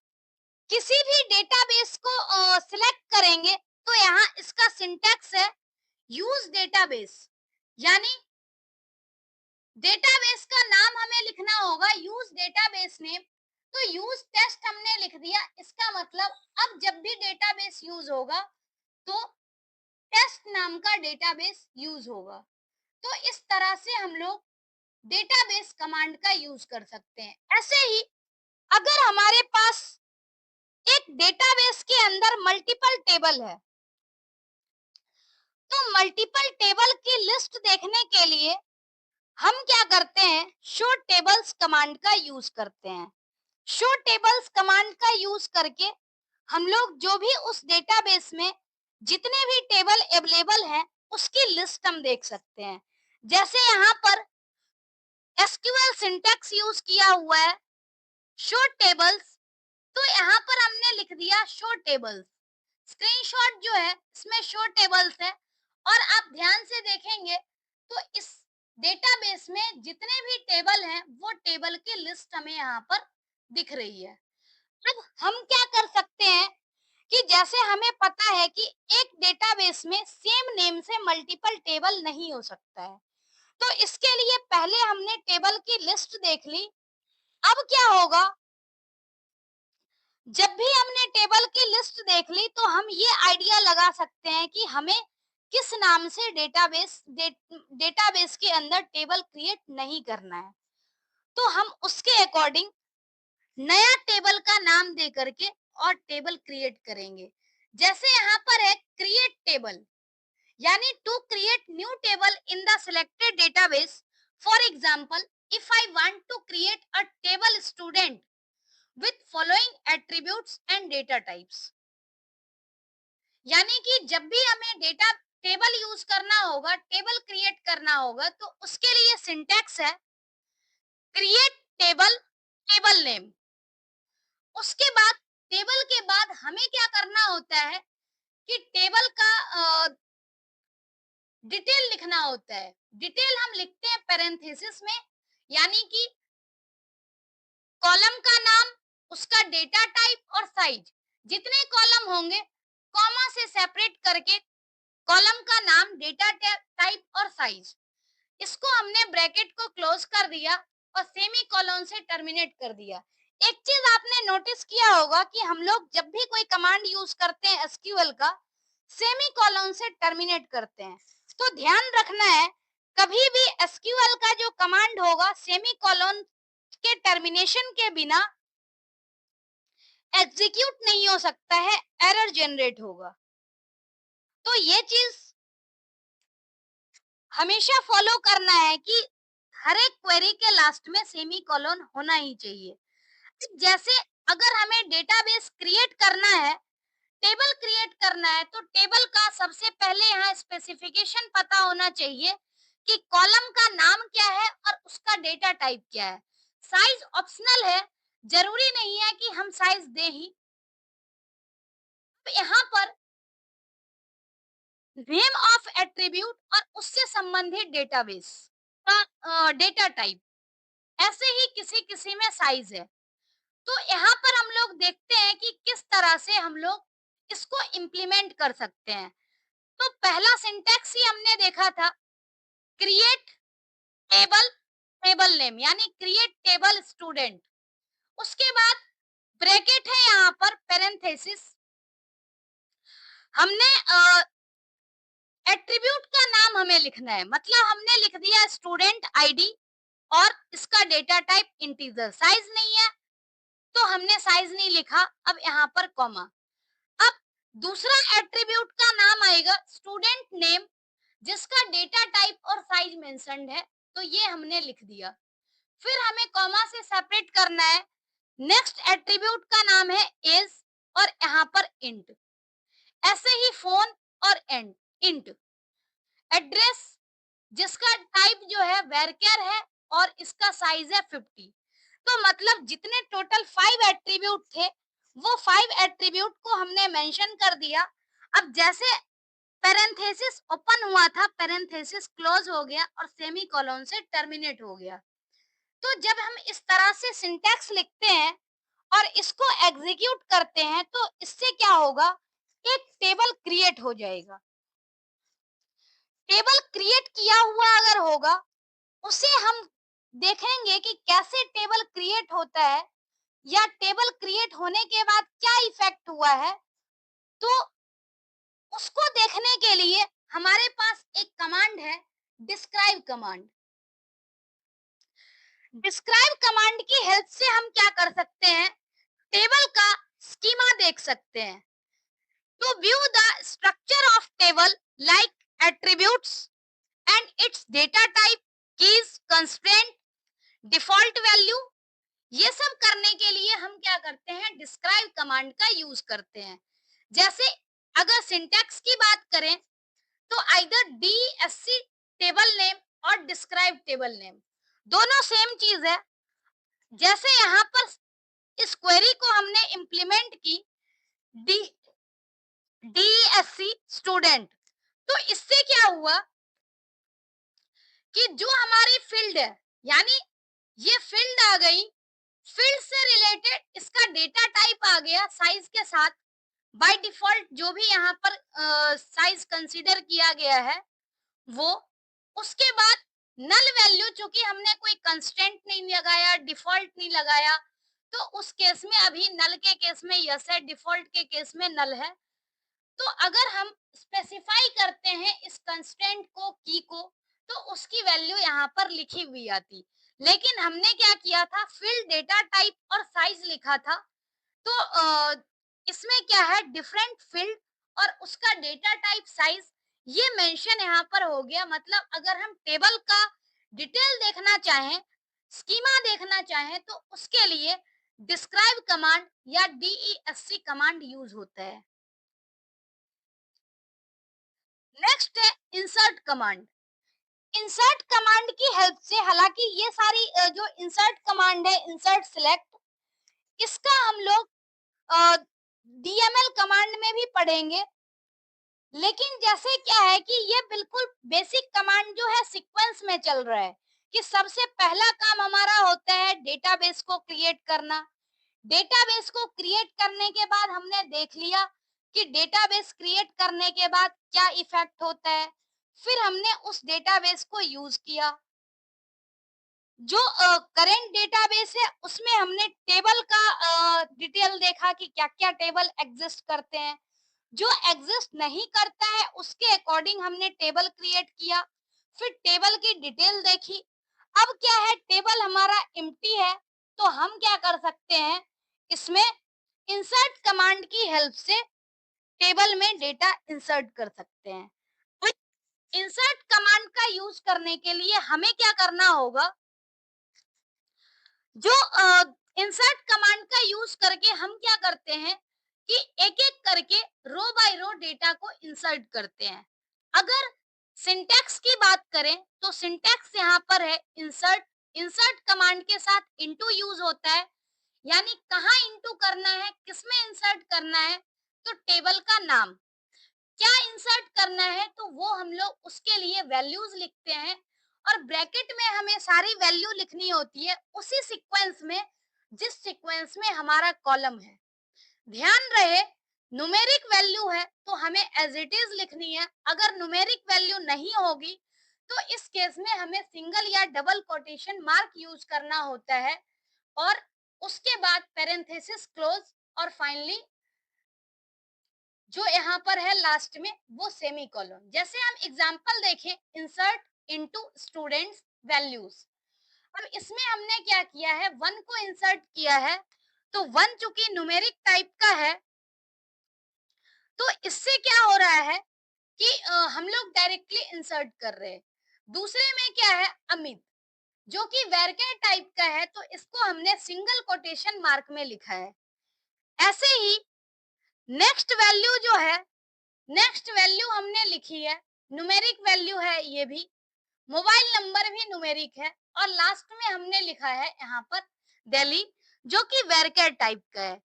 किसी भी डेटाबेस को सिलेक्ट करेंगे तो यहाँ इसका सिंटैक्स है यूज डेटाबेस, यानी डेटाबेस का नाम हमें लिखना होगा यूज डेटाबेस नेम। तो यूज टेस्ट हमने लिख दिया, इसका मतलब अब जब भी डेटाबेस यूज होगा तो टेस्ट नाम का डेटाबेस यूज होगा। तो इस तरह से हम लोग डेटाबेस कमांड का यूज कर सकते हैं। ऐसे ही अगर हमारे पास एक डेटाबेस के अंदर मल्टीपल टेबल है, तो मल्टीपल टेबल की लिस्ट देखने के लिए हम क्या करते हैं, शो टेबल्स कमांड का यूज करते हैं। शो टेबल्स कमांड का यूज करके हम लोग जो भी उस डेटाबेस में जितने भी टेबल अवेलेबल हैं उसकी लिस्ट हम देख सकते हैं। जैसे यहाँ पर एसक्यूएल सिंटैक्स यूज किया हुआ है शो टेबल्स, तो यहाँ पर हमने लिख दिया शो टेबल्स। स्क्रीनशॉट जो है इसमें शो टेबल्स है, और आप ध्यान से देखेंगे तो इस डेटाबेस में जितने भी टेबल हैं वो टेबल की लिस्ट हमें यहाँ पर दिख रही है। अब हम क्या कर सकते हैं कि जैसे हमें पता है कि एक डेटाबेस में सेम नेम से मल्टीपल टेबल नहीं हो सकता है, तो इसके लिए पहले हमने टेबल की लिस्ट देख ली। अब क्या होगा, जब भी हमने टेबल की लिस्ट देख ली तो हम ये आइडिया लगा सकते हैं कि हमें किस नाम से डेटाबेस के अंदर टेबल क्रिएट नहीं करना है। तो हम उसके अकॉर्डिंग नया टेबल का नाम दे करके और टेबल क्रिएट करेंगे। जैसे यहाँ पर है क्रिएट टेबल, यानी to create new table in the selected database. For example, if I want to create a table student with following attributes and data types, यानी कि जब भी हमें डेटा टेबल यूज करना होगा, टेबल क्रिएट करना होगा, तो उसके लिए सिंटैक्स है क्रिएट टेबल टेबल नेम। उसके बाद टेबल के बाद हमें क्या करना होता है कि टेबल का डिटेल लिखना होता है। डिटेल हम लिखते हैं पैरेंथेसिस में, यानी कि कॉलम का नाम, उसका डेटा टाइप और साइज, जितने कॉलम होंगे कॉमा से सेपरेट करके कॉलम का नाम, डेटा टाइप और साइज, इसको हमने ब्रैकेट को क्लोज कर दिया और सेमी कॉलन से टर्मिनेट कर दिया। एक चीज आपने नोटिस किया होगा कि हम लोग जब भी कोई कमांड यूज करते हैं एसक्यूएल का, सेमी कॉलन से टर्मिनेट करते हैं। तो ध्यान रखना है, कभी भी एसक्यूएल का जो कमांड होगा सेमी कॉलन के टर्मिनेशन के बिना एग्जीक्यूट नहीं हो सकता है, एरर जनरेट होगा। तो ये चीज हमेशा फॉलो करना है कि हर एक क्वेरी के लास्ट में सेमी कॉलन होना ही चाहिए। जैसे अगर हमें डेटाबेस क्रिएट करना है, टेबल क्रिएट करना है, तो टेबल का सबसे पहले यहाँ स्पेसिफिकेशन पता होना चाहिए कि कॉलम का नाम क्या है और उसका डेटा टाइप क्या है। साइज ऑप्शनल है, जरूरी नहीं है कि हम साइज दे ही। तो यहाँ पर नेम ऑफ एट्रीब्यूट और उससे संबंधित डेटाबेस का डेटा टाइप, ऐसे ही किसी किसी में साइज है। तो यहाँ पर हम लोग देखते हैं कि किस तरह से हम लोग इसको इम्प्लीमेंट कर सकते हैं। तो पहला सिंटैक्स ही हमने देखा था, क्रिएट टेबल टेबल नेम, यानी क्रिएट टेबल स्टूडेंट। उसके बाद ब्रैकेट है यहाँ पर पैरेंथेसिस, हमने एट्रीब्यूट का नाम हमें लिखना है, मतलब हमने लिख दिया स्टूडेंट आईडी और इसका डेटा टाइप इंटीजर, साइज नहीं है तो हमने साइज नहीं लिखा। अब यहाँ पर कॉमा। अब दूसरा एट्रीब्यूट का नाम आएगा स्टूडेंट नेम, जिसका डेटा टाइप और साइज मेंशन्ड है, तो ये हमने लिख दिया। फिर हमें कॉमा से सेपरेट करना है। नेक्स्ट एट्रीब्यूट का नाम है एज और यहाँ पर इंट, ऐसे ही फोन और एंड इंट। एड्रेस जिसका टाइप जो है varchar है और इसका साइज है 50। तो मतलब जितने टोटल 5 एट्रीब्यूट थे वो 5 एट्रीब्यूट को हमने मेंशन कर दिया। अब जैसे पैरेंथेसिस ओपन हुआ था, पैरेंथेसिस क्लोज हो गया और सेमी कॉलन से टर्मिनेट हो गया। तो जब हम इस तरह से सिंटैक्स लिखते हैं और इसको एग्जीक्यूट करते हैं तो इससे क्या होगा, एक टेबल क्रिएट हो जाएगा। टेबल क्रिएट किया हुआ अगर होगा, उसे हम देखेंगे कि कैसे टेबल क्रिएट होता है या टेबल क्रिएट होने के बाद क्या इफेक्ट हुआ है। तो उसको देखने के लिए हमारे पास एक कमांड है, डिस्क्राइब कमांड। डिस्क्राइब कमांड की हेल्प से हम क्या कर सकते हैं, टेबल का स्कीमा देख सकते हैं। तो view the structure of table like attributes and it's data type, keys, constraint, default value, ये सब करने के लिए हम क्या करते हैं, डिस्क्राइब कमांड का यूज करते हैं। जैसे अगर सिंटैक्स की बात करें तो आइदर डीएससी टेबल नेम और डिस्क्राइब टेबल नेम दोनों सेम चीज है। जैसे यहाँ पर इस क्वेरी को हमने इंप्लीमेंट की डी डीएससी स्टूडेंट, तो इससे क्या हुआ कि जो हमारी फील्ड है, यानी ये फील्ड आ गई, फील्ड से रिलेटेड इसका डेटा टाइप आ गया साइज के साथ। बाय डिफॉल्ट जो भी यहाँ पर साइज कंसीडर किया गया है वो, उसके बाद नल वैल्यू, चूंकि हमने कोई कंस्टेंट नहीं लगाया, डिफॉल्ट नहीं लगाया, तो उस केस में अभी नल के केस में यस है, डिफॉल्ट के केस में नल है। तो अगर हम स्पेसिफाई करते हैं इस कंस्टेंट को, की को, तो उसकी वैल्यू यहाँ पर लिखी हुई आती। लेकिन हमने क्या किया था, फील्ड डेटा टाइप और साइज लिखा था। तो इसमें क्या है, डिफरेंट फील्ड और उसका डेटा टाइप साइज ये मेंशन यहाँ पर हो गया। मतलब अगर हम टेबल का डिटेल देखना चाहें, स्कीमा देखना चाहें, तो उसके लिए डिस्क्राइब कमांड या डीईएससी कमांड यूज होता है। नेक्स्ट है इंसर्ट कमांड। इंसर्ट कमांड की हेल्प से, हालांकि ये सारी जो इंसर्ट कमांड है, इंसर्ट सिलेक्ट, इसका हम लोग डीएमएल कमांड में भी पढ़ेंगे। लेकिन जैसे क्या है कि ये बिल्कुल बेसिक कमांड जो है सीक्वेंस में चल रहा है, कि सबसे पहला काम हमारा होता है डेटाबेस को क्रिएट करना। डेटाबेस को क्रिएट करने के बाद हमने देख लिया कि डेटाबेस क्रिएट करने के बाद क्या इफेक्ट होता है, फिर हमने उस डेटाबेस को यूज किया। जो करेंट डेटाबेस है उसमें हमने टेबल का डिटेल देखा कि क्या क्या टेबल एग्जिस्ट करते हैं। जो एग्जिस्ट नहीं करता है उसके अकॉर्डिंग हमने टेबल क्रिएट किया, फिर टेबल की डिटेल देखी। अब क्या है, टेबल हमारा एम्प्टी है, तो हम क्या कर सकते हैं, इसमें इंसर्ट कमांड की हेल्प से टेबल में डेटा इंसर्ट कर सकते हैं। इंसर्ट कमांड का यूज करने के लिए हमें क्या करना होगा, जो इंसर्ट कमांड का यूज करके हम क्या करते हैं कि एक एक करके रो बाय रो डेटा को इंसर्ट करते हैं। अगर सिंटैक्स की बात करें तो सिंटैक्स यहाँ पर है इंसर्ट। इंसर्ट कमांड के साथ इनटू यूज होता है, यानी कहाँ इनटू करना है, किसमें इंसर्ट करना है, तो टेबल का नाम क्या इंसर्ट करना है, तो वो हम लोग उसके लिए वैल्यूज लिखते हैं और ब्रैकेट में हमें सारी वैल्यू लिखनी होती है उसी सीक्वेंस में जिस सीक्वेंस में हमारा कॉलम है। ध्यान रहे, न्यूमेरिक वैल्यू है तो हमें एज इट इज लिखनी है। अगर न्यूमेरिक वैल्यू नहीं होगी तो इस केस में हमें सिंगल या डबल कोटेशन मार्क यूज करना होता है और उसके बाद पैरेंथेसिस क्लोज और फाइनली जो यहाँ पर है लास्ट में वो सेमी कॉलन। जैसे हम एग्जांपल देखें, इंसर्ट इनटू स्टूडेंट्स वैल्यूज। अब इसमें हमने क्या किया है, वन को इंसर्ट किया है, तो वन चूंकि न्यूमेरिक टाइप का है तो इससे क्या हो रहा है कि हम लोग डायरेक्टली इंसर्ट कर रहे हैं। दूसरे में क्या है, अमित, जो कि वैरकर टाइप का है, तो इसको हमने सिंगल कोटेशन मार्क में लिखा है। ऐसे ही नेक्स्ट वैल्यू जो है, नेक्स्ट वैल्यू हमने लिखी है, न्यूमेरिक वैल्यू है ये भी, मोबाइल नंबर भी न्यूमेरिक है और लास्ट में हमने लिखा है यहाँ पर दिल्ली, जो कि वेरकेट टाइप का है।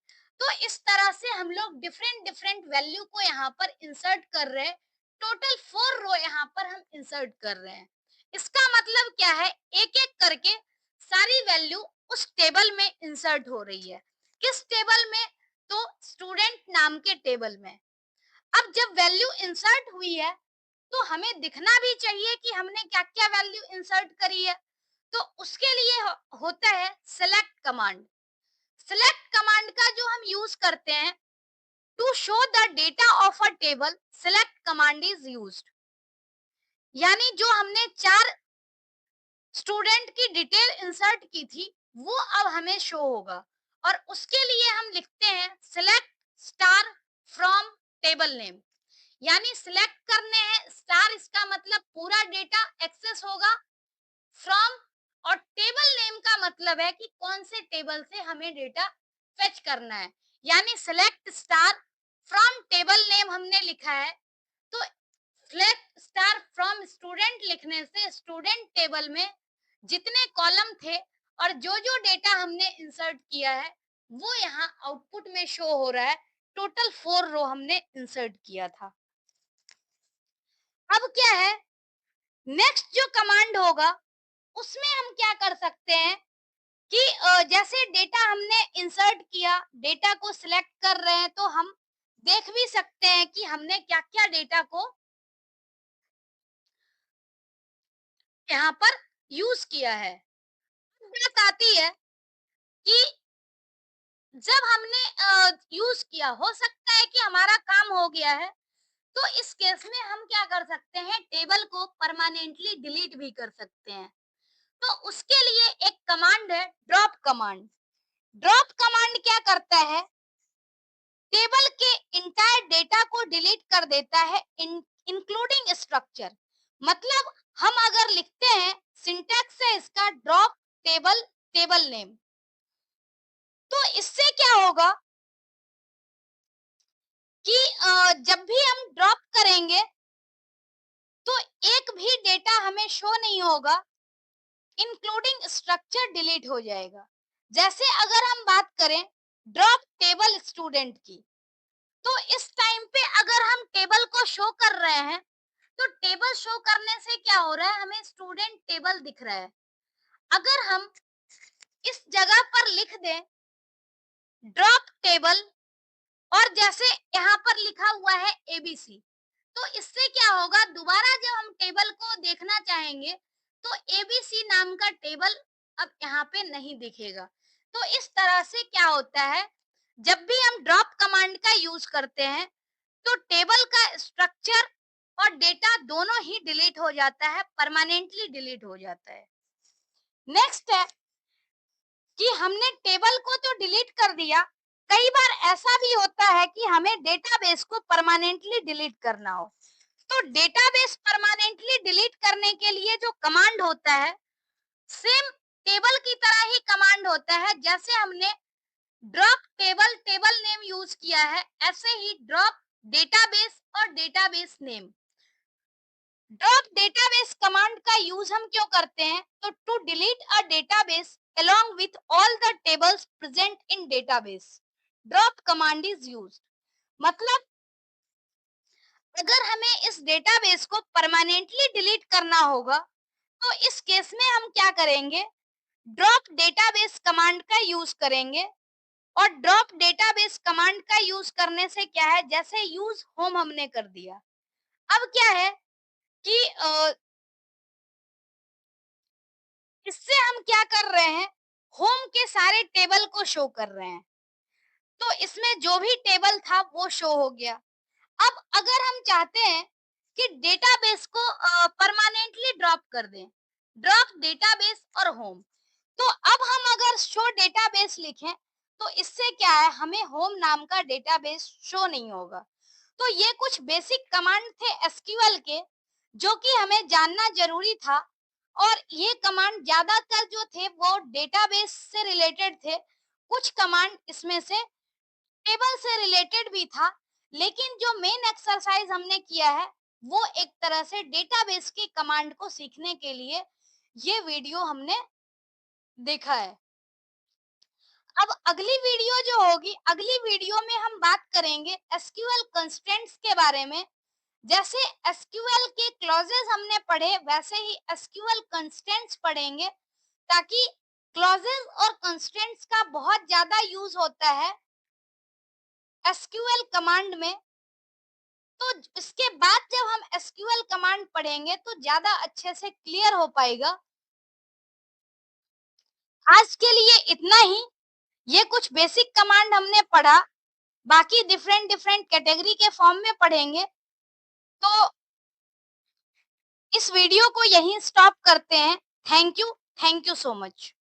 तो इस तरह से हम लोग डिफरेंट डिफरेंट वैल्यू को यहाँ पर इंसर्ट कर रहे हैं। टोटल 4 रो यहाँ पर हम इंसर्ट कर रहे हैं। इसका मतलब क्या है, एक एक करके सारी वैल्यू उस टेबल में इंसर्ट हो रही है। किस टेबल में? तो स्टूडेंट नाम के टेबल में। अब जब वैल्यू इंसर्ट हुई है तो हमें दिखना भी चाहिए कि हमने क्या क्या वैल्यू इंसर्ट करी है। तो उसके लिए होता है सेलेक्ट कमांड। सेलेक्ट कमांड का जो हम यूज करते हैं to show the data of a table, select command is used. यानी जो हमने 4 स्टूडेंट की डिटेल इंसर्ट की थी वो अब हमें शो होगा और उसके लिए हम लिखते हैं select star from table name. यानी सिलेक्ट करने हैं स्टार, इसका मतलब पूरा डेटा एक्सेस होगा। फ्रॉम और टेबल नेम का मतलब है कि कौन से टेबल से हमें डेटा फेच करना है। यानी select star from table name हमने लिखा है तो सिलेक्ट स्टार फ्रॉम स्टूडेंट लिखने से स्टूडेंट टेबल में जितने कॉलम थे और जो जो डेटा हमने इंसर्ट किया है वो यहाँ आउटपुट में शो हो रहा है। टोटल 4 रो हमने इंसर्ट किया था। अब क्या है, नेक्स्ट जो कमांड होगा उसमें हम क्या कर सकते हैं कि जैसे डेटा हमने इंसर्ट किया, डेटा को सिलेक्ट कर रहे हैं तो हम देख भी सकते हैं कि हमने क्या क्या डेटा को यहाँ पर यूज किया है। बात आती है कि जब हमने यूज किया, हो सकता है कि हमारा काम हो गया है, तो इस केस में हम क्या कर सकते हैं, टेबल को परमानेंटली डिलीट भी कर सकते हैं। तो उसके लिए एक कमांड है ड्रॉप कमांड। ड्रॉप कमांड क्या करता है, टेबल के इंटायर डेटा को डिलीट कर देता है इंक्लूडिंग स्ट्रक्चर। मतलब हम अगर लिखते हैं, सिंटैक्स है इसका ड्रॉप टेबल टेबल नेम, तो इससे क्या होगा कि जब भी हम ड्रॉप करेंगे तो एक भी डेटा हमें शो नहीं होगा, इंक्लूडिंग स्ट्रक्चर डिलीट हो जाएगा। जैसे अगर हम बात करें ड्रॉप टेबल स्टूडेंट की, तो इस टाइम पे अगर हम टेबल को शो कर रहे हैं तो टेबल शो करने से क्या हो रहा है, हमें स्टूडेंट टेबल दिख रहा है। अगर हम इस जगह पर लिख दें ड्रॉप टेबल और जैसे यहाँ पर लिखा हुआ है एबीसी, तो इससे क्या होगा, दोबारा जब हम टेबल को देखना चाहेंगे तो एबीसी नाम का टेबल अब यहाँ पे नहीं दिखेगा। तो इस तरह से क्या होता है, जब भी हम ड्रॉप कमांड का यूज करते हैं तो टेबल का स्ट्रक्चर और डेटा दोनों ही डिलीट हो जाता है, परमानेंटली डिलीट हो जाता है। नेक्स्ट है कि हमने टेबल को तो डिलीट कर दिया, कई बार ऐसा भी होता है कि हमें डेटाबेस को परमानेंटली डिलीट करना हो। तो डेटाबेस परमानेंटली डिलीट करने के लिए जो कमांड होता है, सेम टेबल की तरह ही कमांड होता है। जैसे हमने drop table table name use किया है, ऐसे ही ड्रॉप डेटाबेस और database name. Drop database command का यूज हम क्यों करते हैं, तो to delete a database along with all the tables present in database, drop command is used। मतलब अगर हमें इस डेटाबेस को परमानेंटली डिलीट करना होगा तो इस केस में हम क्या करेंगे, ड्रॉप डेटाबेस कमांड का यूज करेंगे। और ड्रॉप डेटाबेस कमांड का यूज करने से क्या है, जैसे यूज होम हमने कर दिया, अब क्या है कि इससे हम क्या कर रहे हैं, होम के सारे टेबल को शो कर रहे हैं। तो इसमें जो भी टेबल था वो शो हो गया। अब अगर हम चाहते हैं कि डेटाबेस को परमानेंटली ड्रॉप कर दें, ड्रॉप डेटाबेस और होम, तो अब हम अगर शो डेटाबेस लिखें तो इससे क्या है, हमें होम नाम का डेटाबेस शो नहीं होगा। तो ये कुछ बेसिक कमांड थे एसक्यूएल के जो कि हमें जानना जरूरी था। और ये कमांड ज्यादातर जो थे वो डेटाबेस से रिलेटेड थे, कुछ कमांड इसमें से टेबल से रिलेटेड भी था। लेकिन जो मेन एक्सरसाइज हमने किया है वो एक तरह से डेटाबेस के कमांड को सीखने के लिए ये वीडियो हमने देखा है। अब अगली वीडियो जो होगी, अगली वीडियो में हम बात करेंगे एसक्यूएल कंस्ट्रेंट्स के बारे में। जैसे एसक्यूएल के क्लॉजेस हमने पढ़े, वैसे ही एसक्यूएल कंस्ट्रेंट्स पढ़ेंगे, ताकि क्लॉजेस और कंस्ट्रेंट्स का बहुत ज्यादा यूज होता है एसक्यूएल कमांड में। तो इसके बाद जब हम एसक्यूएल कमांड पढ़ेंगे तो ज्यादा अच्छे से क्लियर हो पाएगा। आज के लिए इतना ही। ये कुछ बेसिक कमांड हमने पढ़ा, बाकी डिफरेंट डिफरेंट कैटेगरी के फॉर्म में पढ़ेंगे। तो इस वीडियो को यहीं स्टॉप करते हैं। Thank you so much.